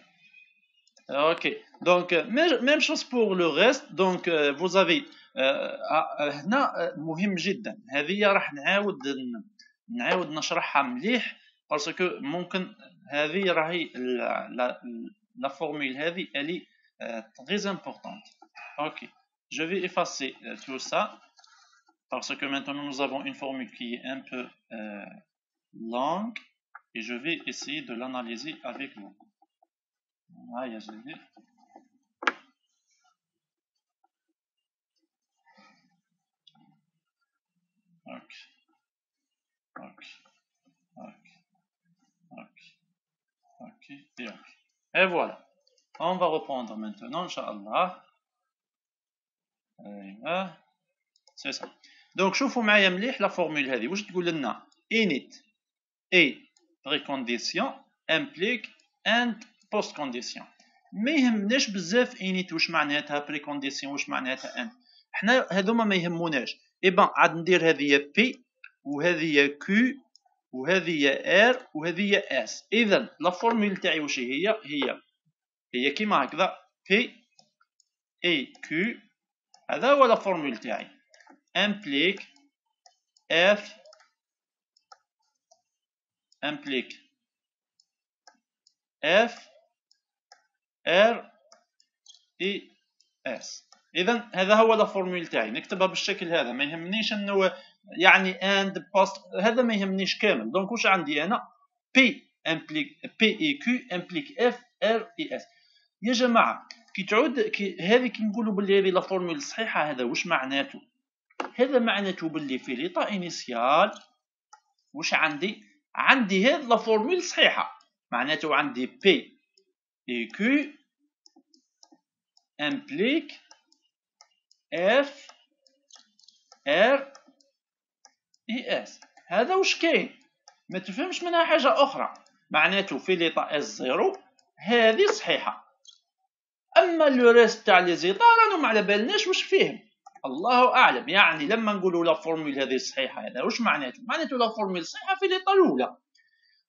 Ok. Donc, même chose pour le reste. Donc, vous avez هنا مهم جدا. هذه راح نعاود نشرحها مليح parce que ممكن هذه راهي la formule هذه elle est très importante. Ok. Je vais effacer tout ça parce que maintenant nous avons une formule qui est un peu longue et je vais essayer de l'analyser avec vous. Ah, il y a Ok. Ok. Ok. Ok. Ok. Et ok. Et voilà. On va reprendre maintenant, Inch'Allah. C'est ça. Donc, شوفوا معايا مليح la formule هذه واش تقول لنا init et précondition implique and postcondition. ما يهمناش بزاف init واش معناتها précondition واش معناتها and. حنا هذوما ما يهموناش. إبا عاد ندير هذه P وهذه Q وهذه R وهذه S. إذا la formule تاعي واش هي كيما هكذا P et Q. هذا هو la formule تاعي implique F implique F R et S. إذا هذا هو la formule تاعي نكتبها بالشكل هذا. ما يهمنيش إنه يعني and post هذا ما يهمنيش كامل. دونك واش عندي أنا P implique P et Q implique F R et S. يا جماعة كي تعود هذه كي نقولوا باللي هذه لا فورمول صحيحة هذا واش معناته؟ هذا معناته باللي في ليطا انيسيال واش عندي هاد لا فورمول صحيحه، معناته عندي بي اي كيو امبليك اف ار اي اس. هذا واش كاين، ما تفهمش منها حاجه اخرى، معناته في ليطا اس زيرو هذه صحيحه. اما لو ريست تاع لي زيطا رانا ما على بالناش واش فيهم، الله اعلم. يعني لما نقولوا لا فورمول هذه صحيحه هذا واش معناته لا فورمول صحيحه في ليطا الاولى.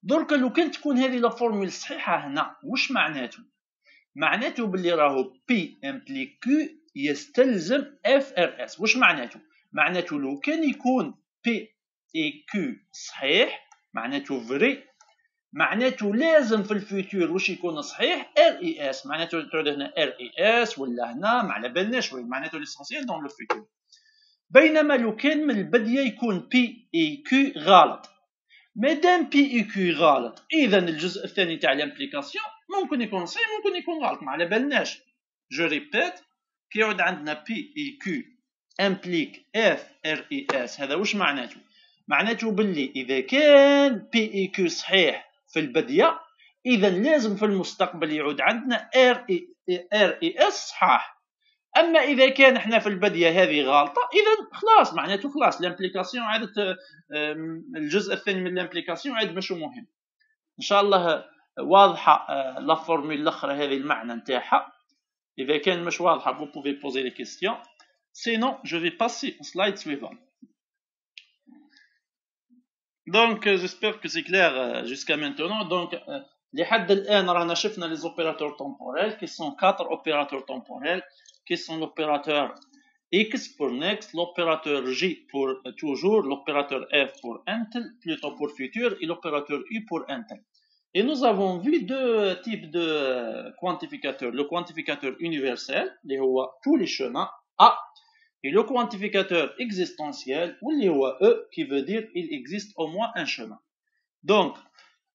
درك لو كان تكون هذه لا فورمول صحيحه هنا واش معناته باللي راهو بي امبليك كيو يستلزم اف ار اس. واش معناته لو كان يكون بي اي كيو صحيح معناته فري، معناته لازم في الفيتور واش يكون صحيح ار اي اس، معناته تعود هنا ار اي اس ولا هنا ما على بالناش وين، معناته ليسونسيال دون لو فيتور. بينما لو كان من البدايه يكون بي اي كيو غلط، مادام بي اي كيو غلط اذا الجزء الثاني تاع الامبليكاسيون ممكن يكون صحيح ممكن يكون غلط، ما على بالناش. جو ريبيت، كي يعود عندنا بي اي كيو امبليك اف ار اي اس، هذا واش معناته باللي اذا كان بي اي كيو صحيح في البدايه اذا لازم في المستقبل يعود عندنا ار اي اس صحاح. اما اذا كان احنا في البدايه هذه غلطه اذا خلاص معناته خلاص الامبليكاسيون عادت، الجزء الثاني من الامبليكاسيون عاد ماشي مهم. ان شاء الله واضحه لا فورمول الاخرى هذه المعنى نتاعها. اذا كان مش واضحه vous pouvez poser les questions, sinon je vais passer au slide suivant. Donc j'espère que c'est clair jusqu'à maintenant. Donc لحد الان رانا شفنا les opérateurs temporels qui sont 4 opérateurs temporels qui sont l'opérateur X pour next, l'opérateur J pour toujours, l'opérateur F pour until, plutôt pour futur, et l'opérateur U pour until. Et nous avons vu deux types de quantificateurs. Le quantificateur universel, qui est tous les chemins, A, et le quantificateur existentiel, ou E, qui veut dire il existe au moins un chemin. Donc,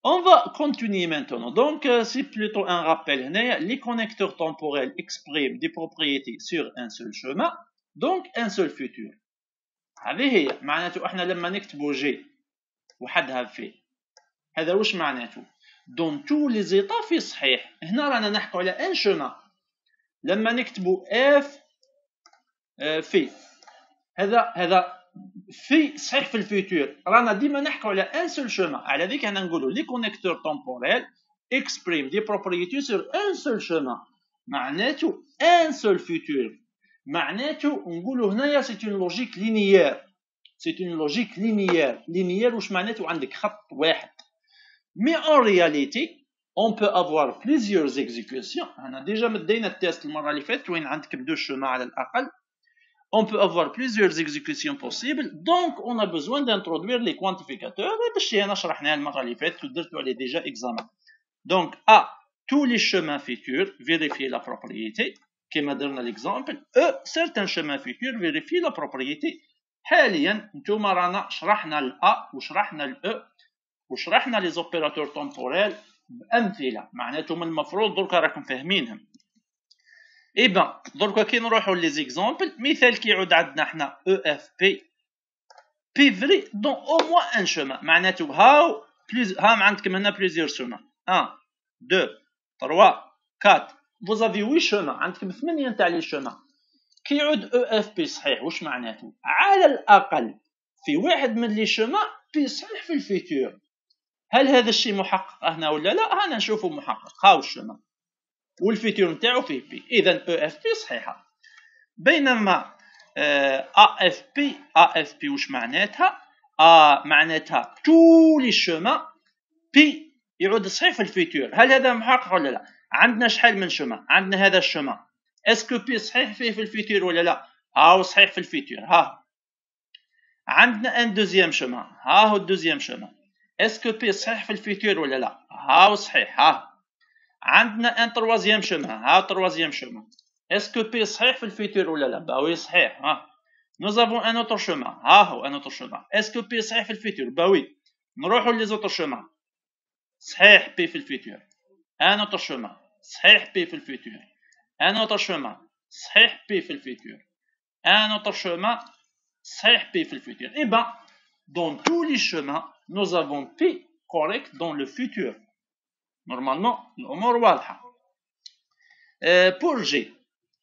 on va continuer maintenant. Donc, c'est plutôt un rappel. Les connecteurs temporels expriment des propriétés sur un seul chemin, donc un seul futur. هذه هي معناته احنا لما نكتبوا جي وحدها في هذا واش معناته دون تو لي زيتا في صحيح. هنا رانا نحكوا على ان شومان. لما نكتبوا اف في هذا في صحيح في الفيتور رانا ديما نحكوا على ان سول شومان. على ذيك احنا نقولوا لي كونيكتور تومبوريل اكسبريم دي بروبريتي سور ان سول شومان، معناته ان سول فيتور. معناته نقولوا هنايا سي اون لوجيك لينيير. سي اون لوجيك لينيير واش معناته عندك خط واحد. مي ان رياليتي on peut avoir plusieurs exécutions. انا ديجا مدينا التيست المره اللي فاتت وين عندك دو شومان على الاقل. On peut avoir plusieurs exécutions possibles, donc on a besoin d'introduire les quantificateurs. هذا الشيء أنا شرحناه المرة اللي فاتت ودرتو عليه déjà examen. Donc A, tous les chemins futurs, vérifier la propriété. كما درنا l'exemple. E, certains chemins futurs, vérifier la propriété. حاليا نتوما رانا شرحنا ال A وشرحنا ال E وشرحنا les opérateurs temporels بأمثلة. معناته من المفروض دركا راكم فاهمينهم. اي بان دركا كي نروحوا لي زيكزامبل، مثال كيعود عندنا حنا او اف بي بي فري دون او موان ان شومان. معناته هاو هام عندكم هنا بليزيور شومان 1 2 3 4 vous avez 8 شومان، عندكم 8 تاع لي شومان. كيعود او اف بي صحيح واش معناته على الاقل في واحد من لي شومان بي صحيح في الفيتور. هل هذا الشيء محقق هنا ولا لا؟ هنا نشوفوا محقق. هاو الشومان والفيتور نتاعو فيه بي، اذا او اف بي صحيحه. بينما ا اف بي واش معناتها؟ معناتها تو لي شومان بي يعود صحيح في الفيتور. هل هذا محقق ولا لا؟ عندنا شحال من شومان؟ عندنا هذا الشومان اسكو بي صحيح فيه في الفيتور ولا لا؟ هاو صحيح في الفيتور. ها عندنا ان دوزيام شومان، ها هو الدوزيام شومان اسكو بي صحيح في الفيتور ولا لا؟ هاو صحيح. ها عندنا ان تروازيام شومان، ها تروازيام شومان اسكو بي صحيح في الفيتور ولا لا؟ باوي صحيح. ها nous avons un autre chemin، ها هو ان autre chemin اسكو بي صحيح في الفيتور؟ باوي. نروحوا لي زوتر شومان صحيح بي في الفيتور. ان autre chemin صحيح بي في الفيتور. ان autre chemin صحيح بي في الفيتور. ان autre chemin صحيح P في le futur. Eh ben, dans tous les chemins, nous avons P correct dans le futur. Normalement, الأمور واضحة. Pour G.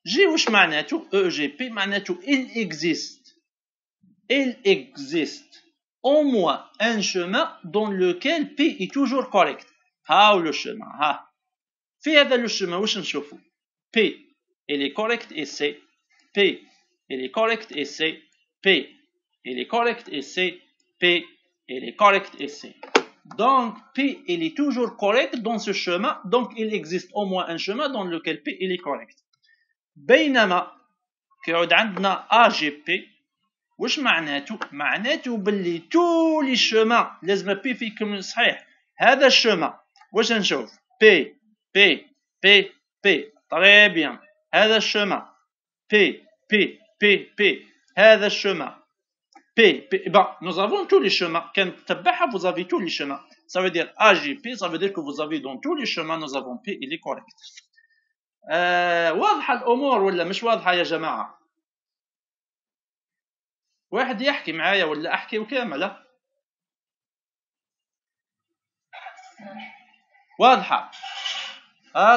G وش معناته؟ EGP معناته il existe au moins un chemin dans lequel P est toujours correct. هاو le chemin. ها. في هذا le chemin وش نشوفوا؟ P il est correct et C. P il est correct et C. P il est correct et C. P il est correct et C. Donc P il est toujours correct dans ce chemin. Donc il existe au moins un chemin dans lequel P il est correct. بينما كيعود عندنا AGP واش معناته؟ معناته باللي تو لي شومان لازم بي فيكم صحيح. هذا الشومان واش نشوف؟ بي بي بي بي طري بيان. هذا الشومان بي بي بي بي. هذا الشومان بي بي. Bon, nous avons tous les chemins. كان تتبعها vous avez tous les chemins. Ça veut dire AGP, ça veut dire que vous avez dans tous les chemins nous avons P, il est correct. واضحة الأمور ولا مش واضحة يا جماعة؟ واحد يحكي معايا ولا أحكي وكاملة؟ واضحة؟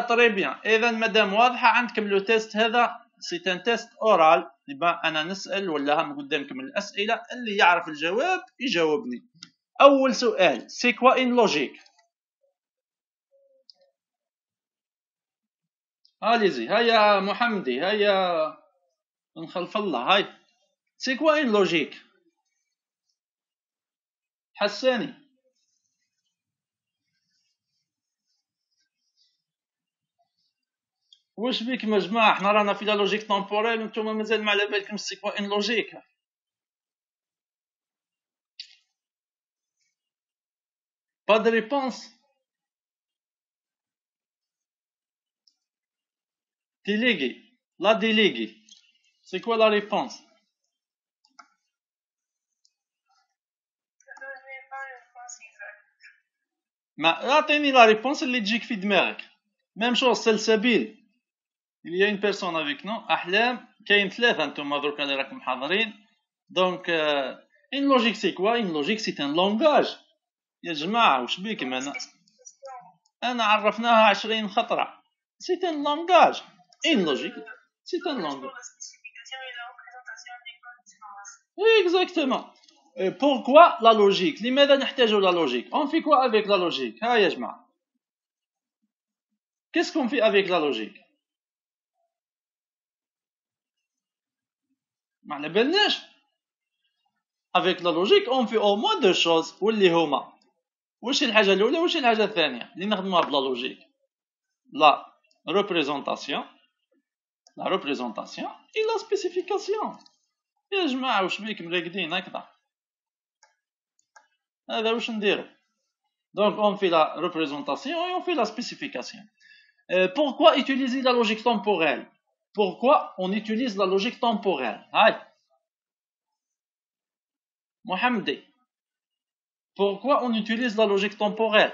طري بيان. إذا مادام واضحة عندكم لو تيست هذا سي ان تيست أورال. يبقى أنا نسأل ولا هم قدامكم الأسئلة اللي يعرف الجواب يجاوبني. أول سؤال سي كوا إن لوجيك؟ allez-y هيا محمدي هيا نخلف الله هاي. سي كوا ان لوجيك؟ حساني واش بيك يا جماعه؟ احنا رانا في لا لوجيك تمبوريل وانتم مازال ما على بالكمش سي كوا ان لوجيك. با دو ريبونس. délégué. La déléguée. C'est quoi la réponse? ما اعطيني la réponse اللي تجيك في دماغك. même chose سلسبيل. il y a une personne avec nous. أحلام. كاين ثلاثة انتم دروك اللي راكم حاضرين. donc une logique c'est quoi? une logique c'est un langage. يا جماعة واش بيكم؟ أنا عرفناها 20 خطرة. c'est un langage. une logique c'est un langage. exactement. pourquoi la logique؟ لماذا نحتاج la logique؟ on fait quoi avec la logique؟ ها يا جماعة qu'est-ce qu'on fait avec la logique؟ ما على بالناش. avec la logique on fait au moins deux choses واللي هما واش الحاجة الأولى واش الحاجة الثانية اللي نخدموها بلا لوجيك؟ la représentation et la spécification. يا جماعة واش بيكم راقدين هكذا؟ هذا واش نديرو؟ donc on fait la représentation et on fait la spécification. pourquoi utiliser la logique temporelle? pourquoi on utilise la logique temporelle؟ هاي محمدي. pourquoi on utilise la logique temporelle؟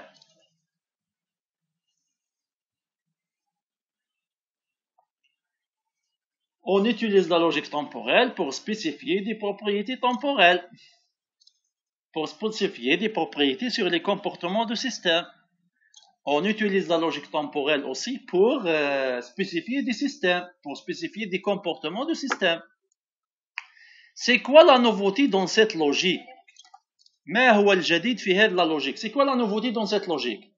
on utilise la logique temporelle pour spécifier des propriétés temporelles, pour spécifier des propriétés sur les comportements du système. On utilise la logique temporelle aussi pour spécifier des systèmes, pour spécifier des comportements du système. C'est quoi la nouveauté dans cette logique؟ ما هو الجديد في هذه la logique؟ C'est quoi la nouveauté dans cette logique؟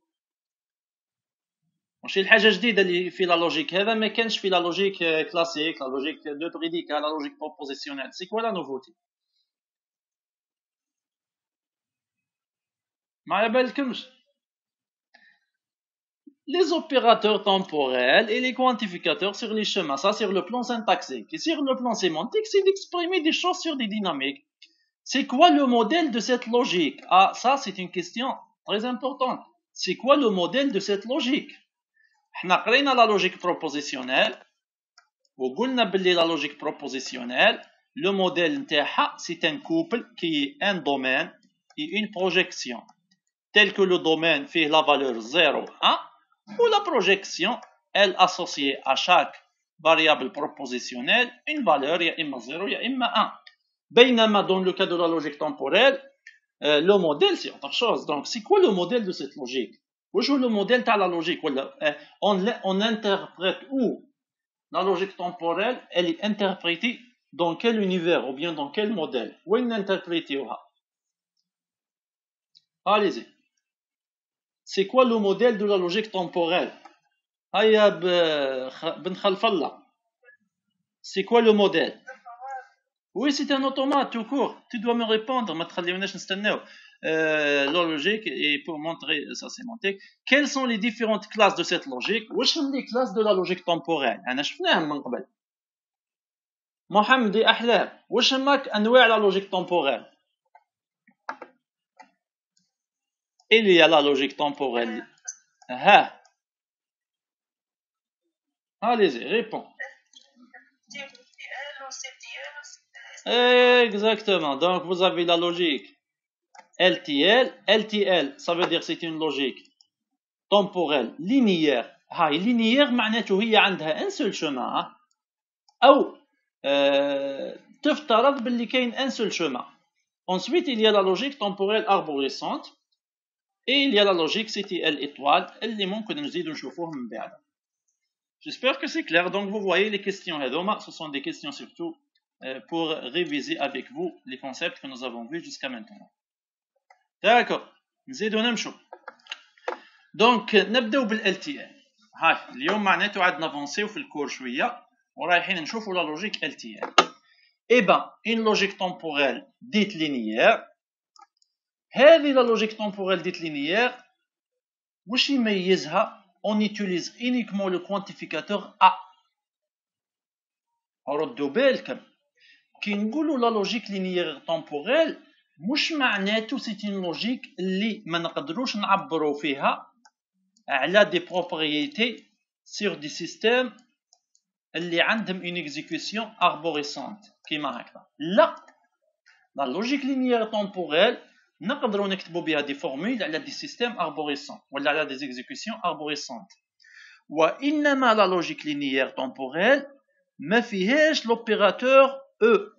ماشي الحاجة جديدة اللي في la logique هذا ما كانش في la logique classique, la logique de prédicat, la logique propositionnelle. C'est quoi la nouveauté؟ ما على بالكمش. les opérateurs temporels et les quantificateurs sur les chemins, ça sur le plan syntaxique. Et sur le plan sémantique, c'est d'exprimer des choses sur des dynamiques. C'est quoi le modèle de cette logique? Ah, ça c'est une question très importante. C'est quoi le modèle de cette logique? احنا قرينا la logique propositionnelle وقلنا باللي la logique propositionnelle le modèle نتاعها c'est un couple qui est un domaine et une projection tel que le domaine fait la valeur 0, 1 ou la projection elle associée à chaque variable propositionnelle une valeur يا إما 0 يا إما 1. بينما dans le cas de la logique temporelle, le modèle c'est autre chose. Donc c'est quoi le modèle de cette logique? واش هو le modèle تاع la logique ولا on interprète où la logique temporelle elle est interprétée dans quel univers ou bien dans quel modèle? وين نinterprétيوها؟ Allez-y. C'est quoi le modèle de la logique temporelle? هيا بن خلف الله. C'est quoi le modèle? Oui, c'est un automate tout court. Tu dois me répondre. ما تخليوناش نستناو. La logique, et pour montrer sa sémantique, quelles sont les différentes classes de cette logique? واش sont les classes de la logique temporelle? أنا شفناهم من قبل. محمد أحلام واش هما أنواع la logique temporelle? Il y a la logique temporelle. Ah. Allez-y, réponds. Exactement. Donc, vous avez la logique LTL. LTL, ça veut dire c'est une logique temporelle linéaire. هاي linéaire معناته هي عندها un seul chemin. أو تفترض باللي كاين un seul chemin. Ensuite, il y a la logique temporelle arborescente. Et il y a la logique CTL étoile. اللي ممكن نزيدو نشوفوه من بعد. J'espère que c'est clair. Donc, vous voyez les questions هذوما, ce sont des questions surtout pour réviser avec vous les concepts que nous avons vus jusqu'à maintenant. D'accord. نزيدو نمشو. Donc, نبداو بالLTL. هاي اليوم معناته عاد نافونسيو في الكور شويه ورايحين نشوفوا la logique LTL. Eh ben, une logique temporelle dite linéaire. هذه la logique temporelle dite linéaire واش يميزها؟ on utilise uniquement le quantificateur A. ردوا بالكم كي نقولوا la logique linéaire temporelle مش معناته c'est une logique اللي ما نقدروش نعبروا فيها على des propriétés sur des systèmes اللي عندهم une exécution arborescente كيما هكذا. لا la logique linéaire temporelle نقدروا نكتبوا بها des formules على des systèmes arborescents ولا على des exécutions arborescentes. وإنما la logique linéaire temporelle ما فيهاش l'opérateur E.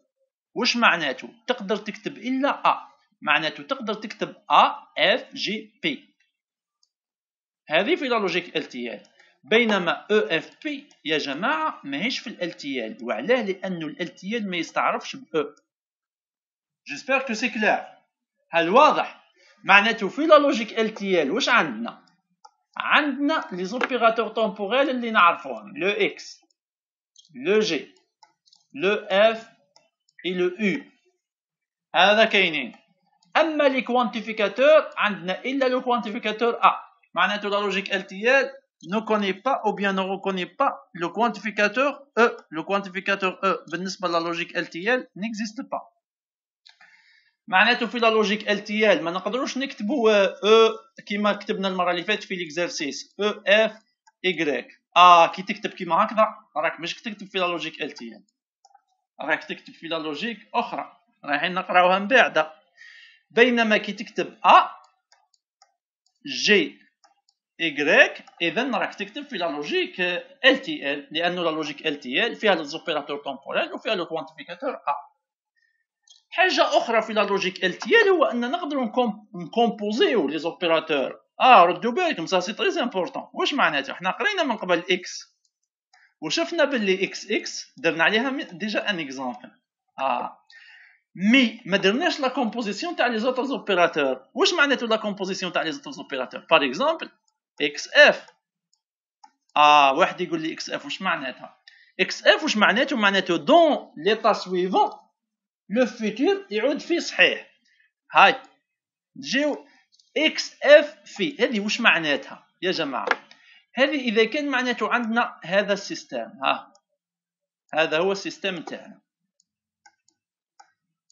واش معناته؟ تقدر تكتب إلا A. معناته تقدر تكتب A F G P. هذه في la logique LTL. بينما E F P يا جماعة ماهيش في ال LTL. وعلاه؟ لأنه ال LTL ما يستعرفش ب E. J'espère que c'est clair. هل واضح؟ معناته في la logique LTL واش عندنا؟ عندنا les opérateurs temporels اللي نعرفوهم le X, le G, le F et le U. هذا كاينين. أما les quantificateurs عندنا إلا le quantificateur A. معناته la logique LTL ne connaît pas ou bien ne reconnaît pas le quantificateur E. Le quantificateur E بالنسبة la logique LTL n'existe pas. معناته في la logique LTL ما نقدروش نكتبوا E كيما كتبنا المرة اللي فاتت في l'exercice E F Y. كي تكتب كيما هكذا راك مش تكتب في la logique LTL. راك تكتب في la logique أخرى رايحين نقراوها من بعد. بينما كي تكتب A G Y إذن راك تكتب في la logique LTL لأنه la logique LTL فيها les opérateurs temporels وفيها le quantificateur A. حاجة أخرى في la logique LTL هو أن نقدر نكومبوزيو les opérateurs. ردوا بالكم ça c'est très important. واش معناته؟ احنا قرينا من قبل X وشفنا باللي XX درنا عليها ديجا ان اكزامبل. مي ما درناش لا كومبوزيسيون تاع لي زوتر اوبيراتور. واش معناته لا كومبوزيسيون تاع لي زوتر اوبيراتور؟ باغ اكزامبل XF. واحد يقول لي XF واش معناتها؟ XF واش معناته؟ معناته دون ليطا سويفون لو فيتور يعود فيه صحيح. هاي تجيو XF في هذه واش معناتها يا جماعه؟ هذه إذا كان معناته عندنا هذا السيستم. هذا هو السيستم تاعنا.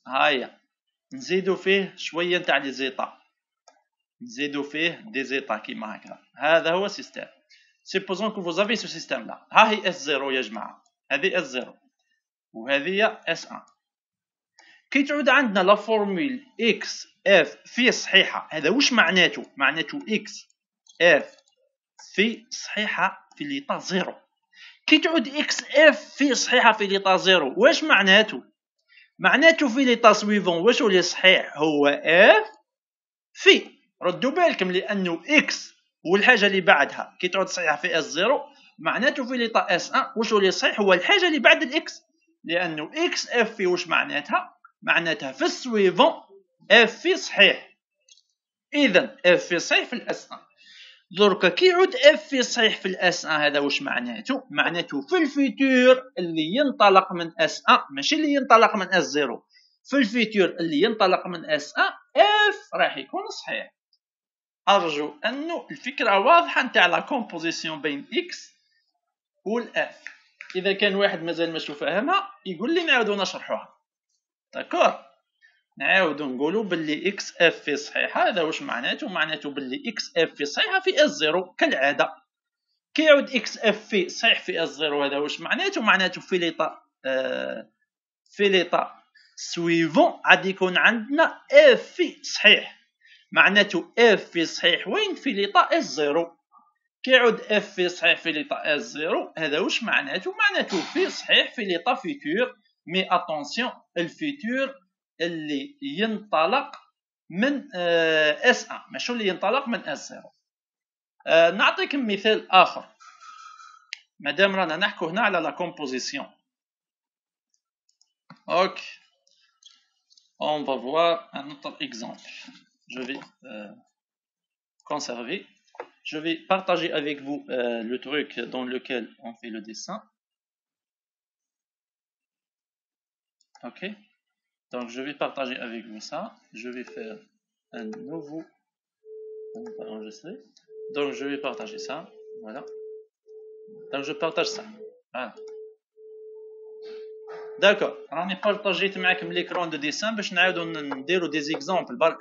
هيا نزيدو فيه شوية تاع لي زيطا. نزيدو فيه دي زيطا كيما هكذا. هذا هو السيستم. Supposons que vous avez ce système là. ها هي S0 يا جماعة. هذه S0 وهذه S1. كي تعود عندنا لا فورمول X F في صحيحة. هذا واش معناته؟ معناته X F في صحيحة في ليطا زيرو. كي تعود اكس اف في صحيحة في ليطا زيرو واش معناته؟ معناته في لي سويفون واش اللي صحيح هو اف في. ردوا بالكم لانه اكس والحاجه اللي بعدها كي تعود صحيحه في اس 0 معناته في لي اس 1 واش اللي صحيح هو الحاجه اللي بعد الاكس، لانه اكس اف في واش معناتها في السويفون اف في صحيح. اذا اف في صحيح في الاس 1. دركا كي يعود اف في صحيح في الاس 1 هذا واش معناته في الفيتور اللي ينطلق من اس 1 ماشي اللي ينطلق من اس 0، في الفيتور اللي ينطلق من اس 1 اف راح يكون صحيح. ارجو انه الفكره واضحه نتاع لا كومبوزيسيون بين اكس والاف. اذا كان واحد مازال مش فاهمها يقول لي نعاودو نشرحوها. داكور، نعاودو نقولوا باللي اكس اف في صحيحه. هذا واش معناته باللي اكس اف في صحيحه في اس 0 كالعاده. كي يعود اكس اف في صحيح في اس 0 هذا واش معناته في ليطا سويفون غادي يكون عندنا اف في صحيح. معناته اف في صحيح وين؟ في ليطا اس 0. كي يعود اف في صحيح في ليطا اس 0 هذا واش معناته في صحيح في ليطا فيتور. مي اتونسيون الفيتور اللي ينطلق من اس 1 ماشي اللي ينطلق من اس 0. نعطيكم مثال اخر مادام رانا نحكو هنا على لا كومبوزيسيون. Ok, on va voir un autre exemple. Je vais conserver. Je vais partager avec vous le truc dans lequel on fait le dessin. Ok, donc je vais partager avec vous ça. Je vais faire un nouveau. On va enregistrer. Donc je vais partager ça. Voilà. Donc je partage ça. Voilà. داكور، راني بارطاجيت معكم ليكرون دو ديسان باش نعاودو نديرو دي زيكزامبل برك.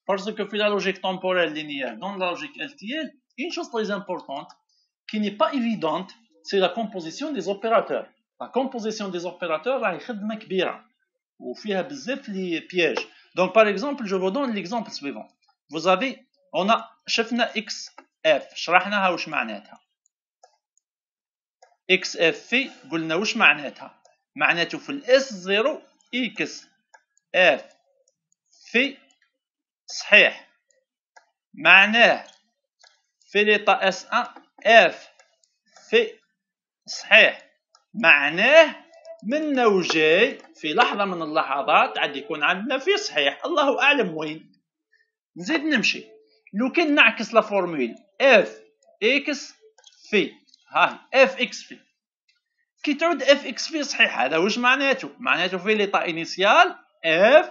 باسكو في لا لوجيك تمبوريل لينيير دون لا لوجيك LTL une chose très importante qui n'est pas évidente c'est la composition des opérateurs. La composition des opérateurs راهي خدمه كبيره وفيها بزاف لي بياج. Donc par exemple je vous donne l'exemple suivant. Vous avez on a شفنا XF شرحناها واش معناتها. XF في قلنا واش معناته في الاس 0 اكس اف في صحيح. معناه في ليطا اس 1 اف في صحيح. معناه منا وجاي في لحظه من اللحظات عاد يكون عندنا في صحيح. الله اعلم وين. نزيد نمشي. لو كان نعكس لا فورمول اف اكس في ها اف اكس في كي تعود اف اكس في صحيح هذا واش معناته في ليطا انيسيال اف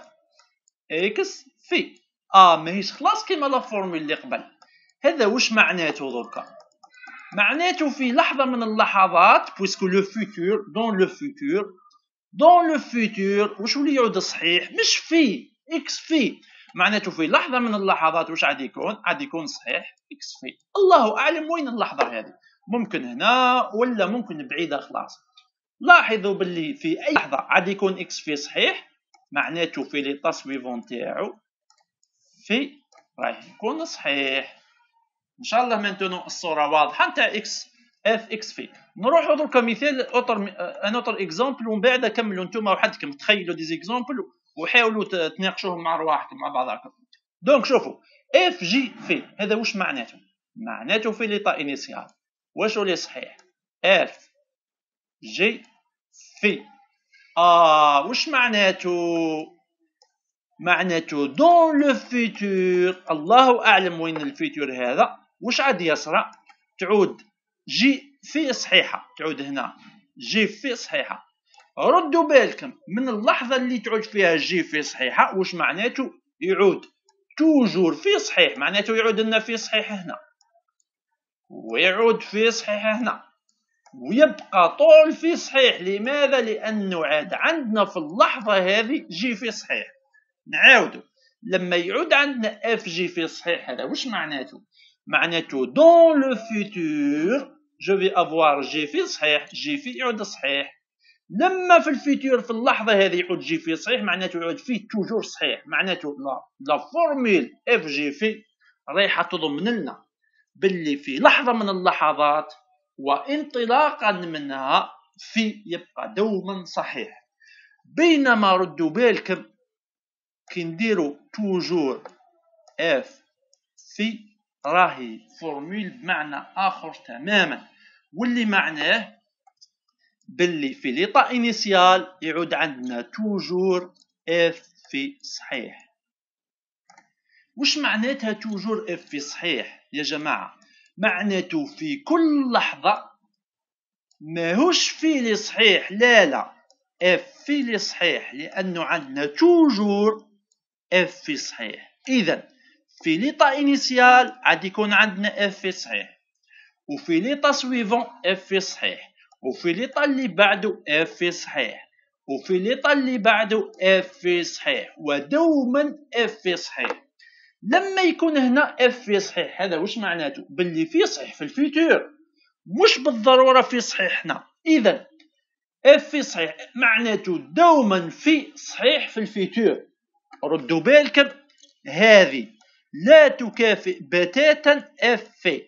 اكس في ماهيش خلاص كيما لا فورمول اللي قبل. هذا واش معناته دركا؟ معناته في لحظه من اللحظات بويسكو لو فيتور دون لو فيتور واش اللي يعود صحيح مش في اكس في. معناته في لحظه من اللحظات واش عاد يكون صحيح اكس في. الله اعلم وين اللحظه هذه، ممكن هنا ولا ممكن بعيده خلاص. لاحظوا باللي في اي لحظه عاد يكون اكس في صحيح معناته في لي سويفون تاعو في راح يكون صحيح. ان شاء الله مانتونو الصوره واضحه نتاع اكس اف اكس في. نروحوا درك مثال اوتر اكزامبل ومن بعد كملوا نتوما وحدكم تخيلوا دي زيكزامبل وحاولوا تناقشوهم مع رواحكم مع بعضكم. دونك شوفوا اف جي في هذا واش معناته في ليطا انيسيال واش اللي صحيح اف جي في واش معناته دون لو فيتور. الله اعلم وين الفيتور هذا. واش عاد يصرى؟ تعود جي في صحيحه، تعود هنا جي في صحيحه. ردوا بالكم من اللحظه اللي تعود فيها جي في صحيحه واش معناته يعود توجور في صحيح. معناته يعود لنا في صحيح هنا ويعود في صحيح هنا ويبقى طول في صحيح. لماذا؟ لانه عاد عندنا في اللحظه هذه جي في صحيح. نعاودو لما يعود عندنا اف جي في صحيح هذا واش معناته دون لو فيتور جو في افوار جي في صحيح. جي في يعود صحيح. لما في الفيتور في اللحظه هذه يعود جي في صحيح معناته يعود فيه توجور صحيح. معناته لا فورمول اف جي في رايحه تضمن لنا باللي في لحظه من اللحظات وانطلاقا منها في يبقى دوما صحيح. بينما ردوا بالكم كي نديرو توجور اف في راهي فورمول بمعنى اخر تماما، واللي معناه باللي في ليطا انيسيال يعود عندنا توجور اف في صحيح. وش معناتها توجور اف في صحيح يا جماعه؟ معناته في كل لحظه ماهوش في لي صحيح، لا اف في لي صحيح، لانه عندنا توجور اف في صحيح. اذا في ليطا انيسيال عاد يكون عندنا اف في صحيح، وفي ليطا سويفون اف في صحيح، وفي ليطا اللي بعده اف في صحيح، وفي ليطا اللي بعده اف في صحيح، ودوما اف في صحيح. لما يكون هنا اف في صحيح هذا وش معناته؟ باللي في صحيح في الفيتور، مش بالضروره في صحيح هنا. اذا اف في صحيح معناته دوما في صحيح في الفيتور. ردوا بالكم هذه لا تكافئ بتاتا اف في،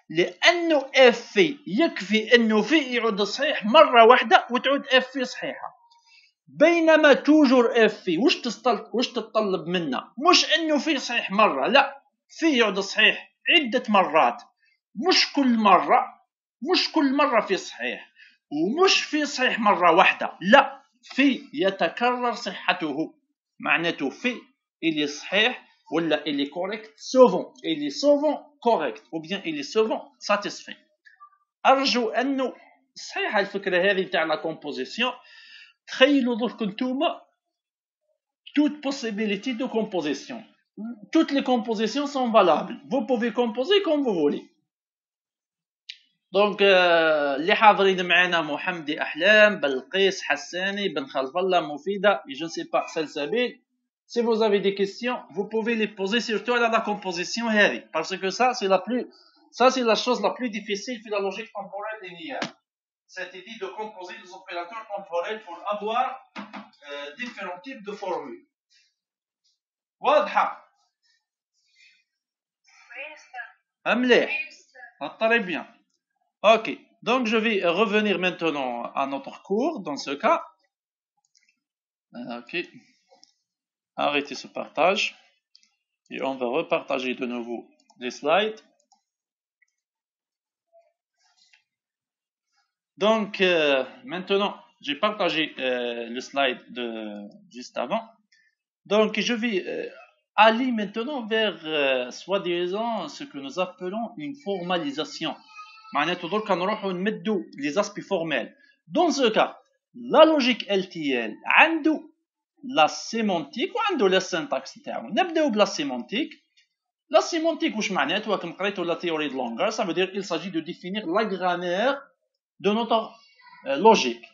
لانه اف في يكفي انه في يعود صحيح مره واحده وتعود اف في صحيحه، بينما توجور اف في وش تتطلب منا؟ مش انه في صحيح مره، لا، في يعود صحيح عده مرات، مش كل مره في صحيح، ومش في صحيح مره واحده، لا، في يتكرر صحته. معناته في اللي صحيح ولا اللي كوريكت سوفون، اللي سوفون كوريكت ou bien اللي سوفون ساتيسفي. ارجو انه صحيحه الفكره هذه تاع لا كومبوزيسيون. تخيلوا درك نتوما toute possibilité de composition, toutes les compositions sont valables, vous pouvez composer comme vous voulez. Donc اللي حاضرين معنا محمدي احلام، بلقيس حساني، بن خلف الله، مفيده، je ne sais pas سلسبيل. Si vous avez des questions, vous pouvez les poser surtout à la composition هذه, parce que ça c'est la chose la plus difficile في la logique temporelle linéaire. Cette idée de composer des opérateurs temporels pour avoir différents types de formules. واضحة؟ مليح. Très bien. Ok. Donc je vais revenir maintenant à notre cours dans ce cas. Ok. Arrêtez ce partage. Et on va repartager de nouveau les slides. Donc maintenant, j'ai partagé le slide de juste avant. Donc je vais aller maintenant vers soi-disant ce que nous appelons une formalisation. معناته درك نروحوا نمدوا les aspects formels. Dans ce cas, la logique LTL عنده la sémantique وعنده la syntaxe تاعو. نبداو بلا sémantique. La sémantique واش معناتها؟ كما قريتوا la théorie de langage, ça veut dire qu'il s'agit de définir la grammaire de notre logique.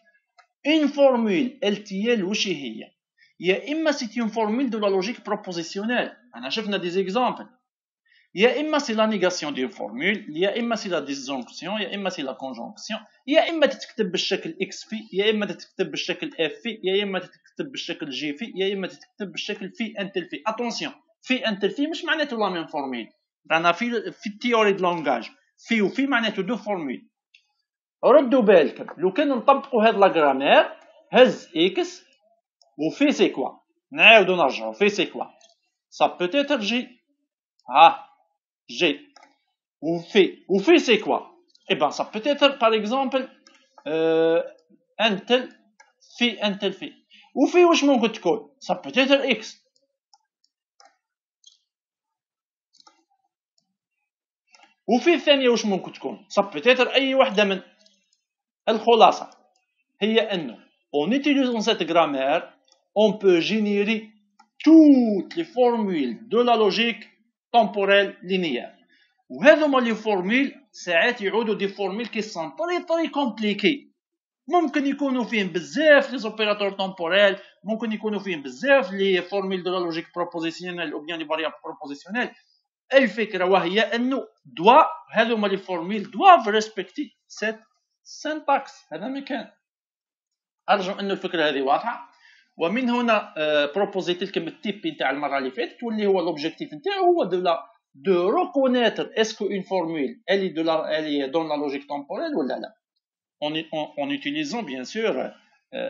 Une formule LTL واش هي؟ يا اما c'est une formule de la logique propositionnelle. انا شفنا des exemples. يا اما c'est la négation d'une formule، يا اما c'est la disjonction، يا اما c'est la conjonction، يا اما تتكتب بالشكل x في، يا اما تتكتب بالشكل f في، يا اما تتكتب بالشكل g في، يا اما تتكتب بالشكل في انتل في. اتونسيون، في انتل في مش معناته لا ميم فورمول. رانا في التيوري دو لونغاج في وفي معناته دو فورمول. ردوا بالكم لو كان نطبقوا هاد لا غرامير، هز اكس وفي سي كوا، نعاودو نرجعو في سي كوا، ça peut être g. G. Ou fait c'est quoi? Eh ben ça peut être par exemple un tel phi. Ou fait واش ممكن تكون؟ ça peut être x. وفي الثانية واش ممكن تكون؟ ça peut être أي واحدة من. الخلاصة هي أنه en utilisant cette grammaire on peut générer toutes les formules de la logique temporelle linéaire. وهذوما لي فورمول ساعات يعودوا دي فورمول كي سون طري كومبليكي. ممكن يكونوا فيهم بزاف لي زوبيراتور تومبوريل، ممكن يكونوا فيهم بزاف لي فورمول دو لا لوجيك بروبوزيسيونيل او بيان لي فاريابل بروبوزيسيونيل. الفكره وهي انه هذوما لي فورمول doivent ريسبكتي سيت سينتاكس. هذا ما كان. ارجو انه الفكره هذه واضحه. ومن هنا بروبوزيت لكم التيب نتاع المره اللي فاتت، واللي هو لوبجيكتيف نتاعو هو de reconnaître est-ce qu'une formule elle est dans la logique temporelle ou là en utilisant bien sûr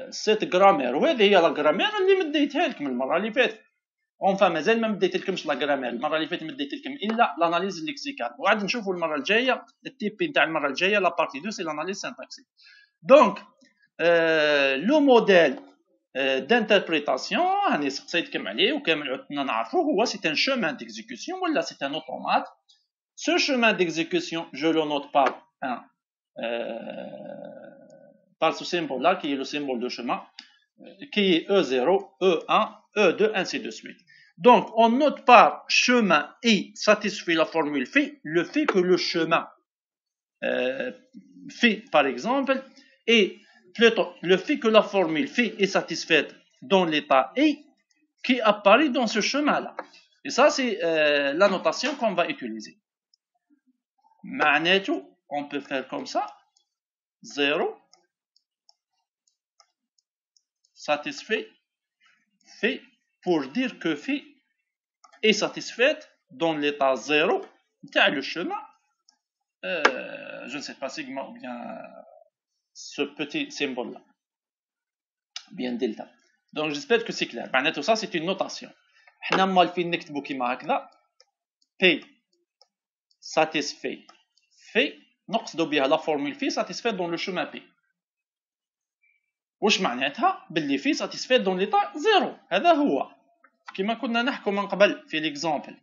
سيت غرامير، وهذه هي لا غرامير اللي مديتها لكم المره اللي فاتت. اونفا مازال ما مديت لكمش لا غرامير المره اللي فاتت، مديت لكم الا لاناليز ليكسيكال، وغادي نشوفوا المره الجايه التيبي نتاع المره الجايه لا بارتي 2 سي لاناليز سانتاكسيك. دونك لو موديل d'interprétation هاني سقسيتكم عليه وكامل عدنا نعرفوه، هو سي ان chemin d'exécution ولا سي ان automate. Ce chemin d'exécution, je le note par ce symbole-là, qui est le symbole de chemin, qui est E0, E1, E2, ainsi de suite. Donc, on note par chemin I satisfait la formule phi, le fait que le chemin phi, par exemple, et plutôt le fait que la formule phi est satisfaite dans l'état I qui apparaît dans ce chemin-là. Et ça, c'est la notation qu'on va utiliser. معناته on peut faire comme ça 0 satisfait phi pour dire que phi est satisfaite dans l'état 0 نتاع le chemin je ne sais pas sigma ou bien ce petit symbole là bien delta. Donc j'espère que c'est clair. معناته ça c'est une notation. حنا مالفين نكتبوا كيما هكذا P satisfait phi نقصدوا بها لا فورمول phi satisfait dans le chemin P. واش معناتها؟ باللي phi satisfait dans l'état 0. هذا هو كما كنا نحكوا من قبل في ليكزامبل.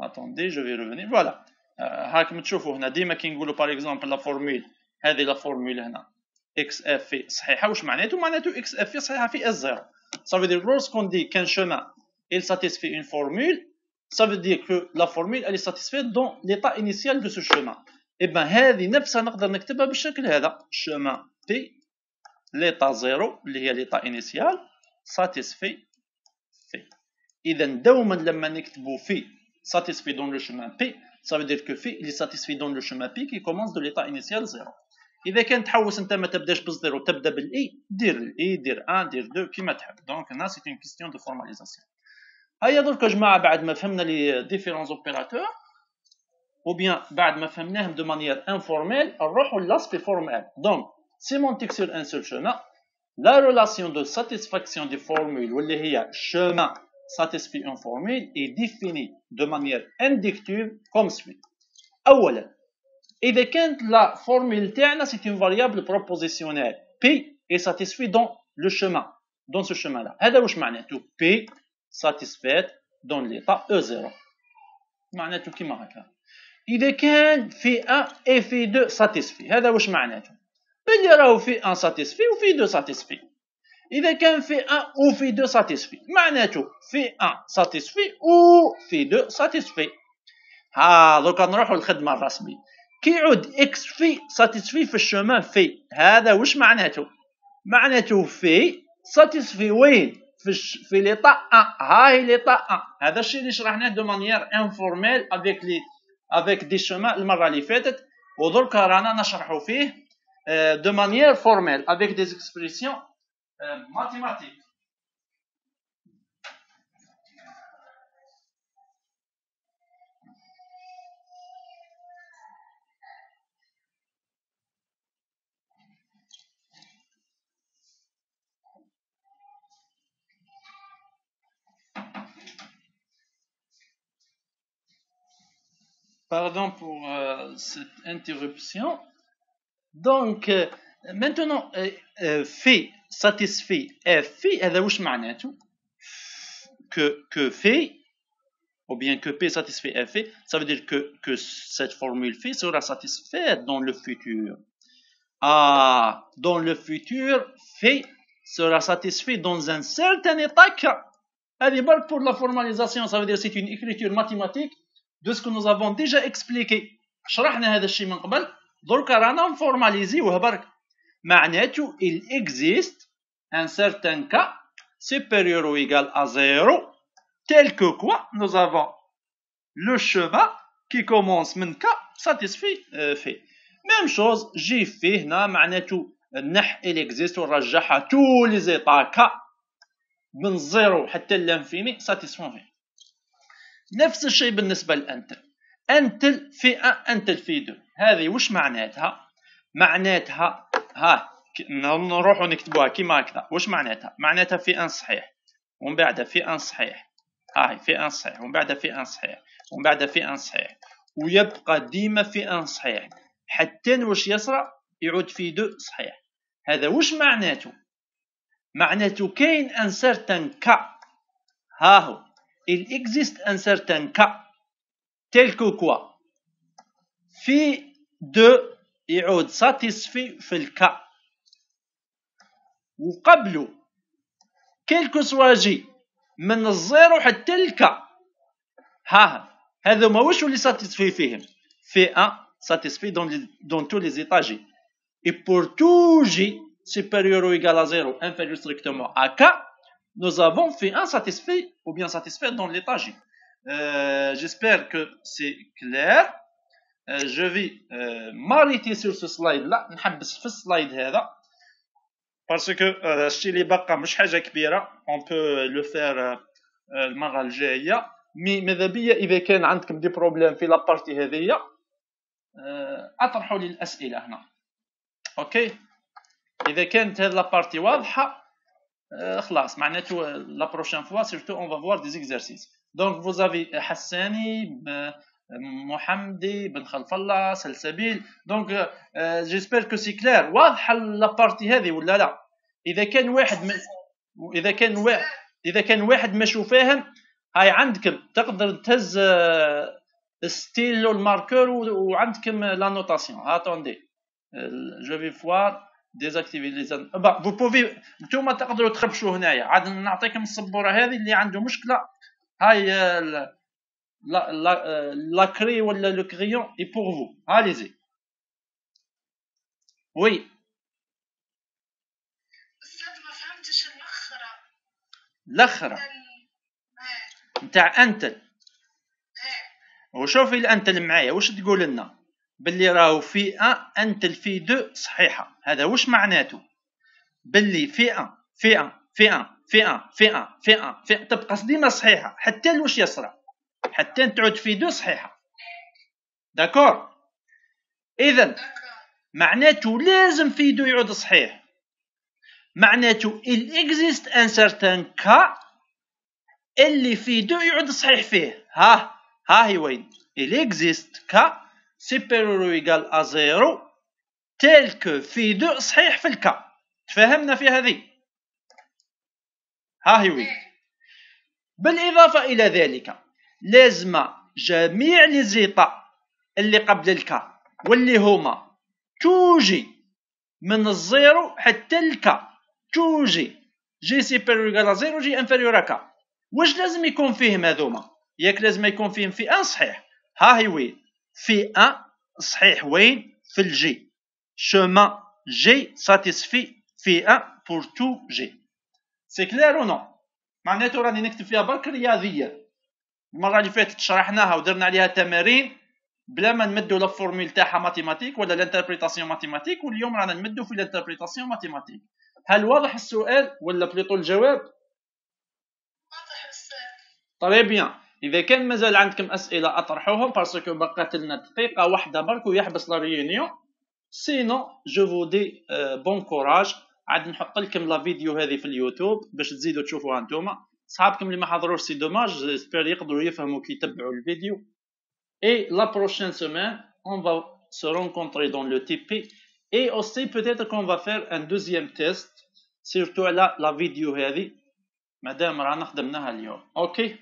attendez je vais revenir. voilà هاكم تشوفوا هنا ديما كي نقولوا باغ اكزومبل لا فورمول، هذه لا فورمول هنا اكس اف في صحيحه. واش معناته؟ معناته اكس اف في صحيحه في اس 0. ça veut dire lorsqu'on dit qu'un chemin il satisfait une formule, ça veut dire que la formule elle est satisfaite dans l'état initial de ce chemin. et ben هذه نفسها نقدر نكتبها بالشكل هذا chemin P l'état 0 اللي هي l'état initial satisfait phi. اذا دوما لما نكتبوا phi satisfait dans le chemin P, ça veut dire que phi il est satisfait dans le chemin P qui commence de l'état initial 0. اذا كان تحوس انت ما تبداش بالزيرو تبدا بالاي، دير الاي دير 1 دير 2 كيما تحب. دونك هنا سي اون كيستيون دو فورماليزاسيون. هيا درك يا جماعه بعد ما فهمنا لي ديفيرونس اوبيراتور ou bien بعد ما فهمناهم دو مانيير انفورميل نروحوا لاسبي فورمال. دونك sémantique sur un seul chemin, la relation de satisfaction des formules واللي هي chemin satisfait une formule est définie de manière inductive comme suit. اولا إذا كانت la formule تاعنا c'est une variable propositionnelle P est satisfait dans le chemin, dans ce chemin là. هذا واش معناته؟ P satisfait dans l'état E0 معناته كيما هكا. إذا كان في 1 et في 2 satisfait هذا واش معناته؟ بلي راهو في 1 satisfait و في 2 satisfait. إذا كان في 1 و في 2 satisfait معناته في 1 satisfait و في 2 satisfait. ها دوكا نروحوا للخدمة الرسمية. كي يعود اكس في ساتيسفي في الشومان في، هذا واش معناته؟ معناته في ساتيسفي وين؟ في ليطا 1. هاي ليطا 1. هذا الشيء اللي شرحناه دو مانيير انفورميل افيك دي شومان المره اللي فاتت، ودركا رانا نشرحوا فيه دو مانيير فورميل افيك دي اكسبريسيون ماتيماتيك. Pardon pour cette interruption. Donc maintenant phi satisfait phi هذا واش معناته؟ que phi ou bien que P satisfait phi, ça veut dire que cette formule phi sera satisfaite dans le futur. Dans le futur phi sera satisfait dans un certain état K. هذه برك pour la formalisation, ça veut dire c'est une écriture mathématique de ce que nous avons déjà expliqué. شرحنا هذا الشيء من قبل، دركا رانا نفورماليزيوه برك. معناته il existe un certain cas supérieur ou égal à 0 tel que quoi nous avons le chemin qui commence من K satisfait phi. même chose جي فيه هنا معناته نح il existe ونرجعها tous les états K من 0 حتى لانفيني satisfont phi. نفس الشيء بالنسبة لأنتل. أنتل في 1 أنتل في 2، هذه وش معناتها؟ معناتها نروحوا نكتبوها كيما هكذا. واش معناتها؟ معناتها في ان صحيح ومن بعد في ان صحيح، هاي في ان صحيح ومن بعد في ان صحيح ومن بعد في ان صحيح، ويبقى ديما في ان صحيح حتى واش يصرى يعود في دو صحيح. هذا واش معناته؟ معناته كاين ان سيرتان كا، ها هو il existe un certain cas tel que quoi في دو يعود ساتيسفي في الكا، وقبله كيلكو سوا جي من الزيرو حتى الكا، ها هذوما واش اللي ساتيسفي فيهم؟ في ان ساتيسفي دون تو لي زيتا جي، et pour tout j supérieur ou égal à 0 inférieur strictement à k, nous avons fait un satisfait ou bien satisfait dans l'état j. J'espère que c'est clair. Je vais m'arrêter sur ce slide là، نحبس في السلايد هذا parce que الشيء اللي بقى مش حاجه كبيره، on peut le faire المره الجايه. مي ماذا بيا اذا كان عندكم دي بروبليم في لابارتي هذيا اطرحوا لي الاسئله هنا. اوكي، اذا كانت هذه لابارتي واضحه خلاص معناته لا بروشين فوا سيرتو اون فا فوار دي زيكزارسيس. دونك فوز افي حساني، محمدي، بن خلف الله، سلسبيل. دونك جيسبر كو سي كلير، واضحه لابارتي هذه ولا لا؟ اذا كان واحد ماشو فاهم، هاي عندكم تقدر تهز ستيلو الماركور وعندكم لا نوتاسيون. اتوندي جو في فوار ديزاكتيفي لي زان فو بوفي، نتوما تقدروا تخبشوا هنايا. عاد نعطيكم السبوره هذه اللي عنده مشكله، هاي لا كري ولا لو كريون اي بور فو. هاليزي. وي استاذ ما فهمتش الاخره نتاع انتل. وشوفي الانتل معايا واش تقول لنا؟ باللي راهو في ان انتل في دو صحيحه. هذا واش معناته؟ باللي في ان تبقى ديما صحيحه حتى لواش يصرى، حتى تعود في دو صحيحه. داكور؟ اذا معناته لازم في دو يعود صحيح. معناته il existe un certain cas اللي في دو يعود صحيح فيه. ها هي وين؟ il existe cas supérieur ou égal à 0 tel que في دو صحيح في الكا. تفهمنا في هذه؟ ها هي وين. بالإضافة إلى ذلك لازم جميع لي زيتا اللي قبل الكا واللي هما توجي من الزيرو حتى الكا، توجي جي سيبيريور إيكال على زيرو جي انفيريور كا، واش لازم يكون فيهم هذوما؟ ياك لازم يكون فيهم في ان صحيح. ها هي وين في ان صحيح. وين؟ في الجي chemin G satisfait في 1 pour tout G. C'est clair ou non؟ معناته راني نكتب فيها برك رياضية. المرة اللي فاتت شرحناها ودرنا عليها تمارين بلا ما نمدوا لا فورمول تاعها ماتيماتيك ولا الانتربريتاسيون ماتيماتيك، واليوم رانا نمدوا في الانتربريتاسيون ماتيماتيك. هل واضح السؤال ولا بليطو الجواب؟ واضح السؤال. طري بيان. إذا كان مازال عندكم أسئلة أطرحوهم باسكو بقات لنا دقيقة واحدة برك ويحبس لا ريونيون. سينو جو فو دي بون كوراج. عاد نحط لكم لا فيديو هذه في اليوتيوب باش تزيدوا تشوفوها نتوما. صحابكم اللي ما حضروش سي دوماج، جيسبر يقدروا يفهموا كي يتبعوا الفيديو. Et la prochaine semaine, on va se rencontrer dans le TP. Et aussi, peut-être qu'on va faire un deuxième test, surtout la vidéo هذه. مادام رانا خدمناها اليوم. اوكي.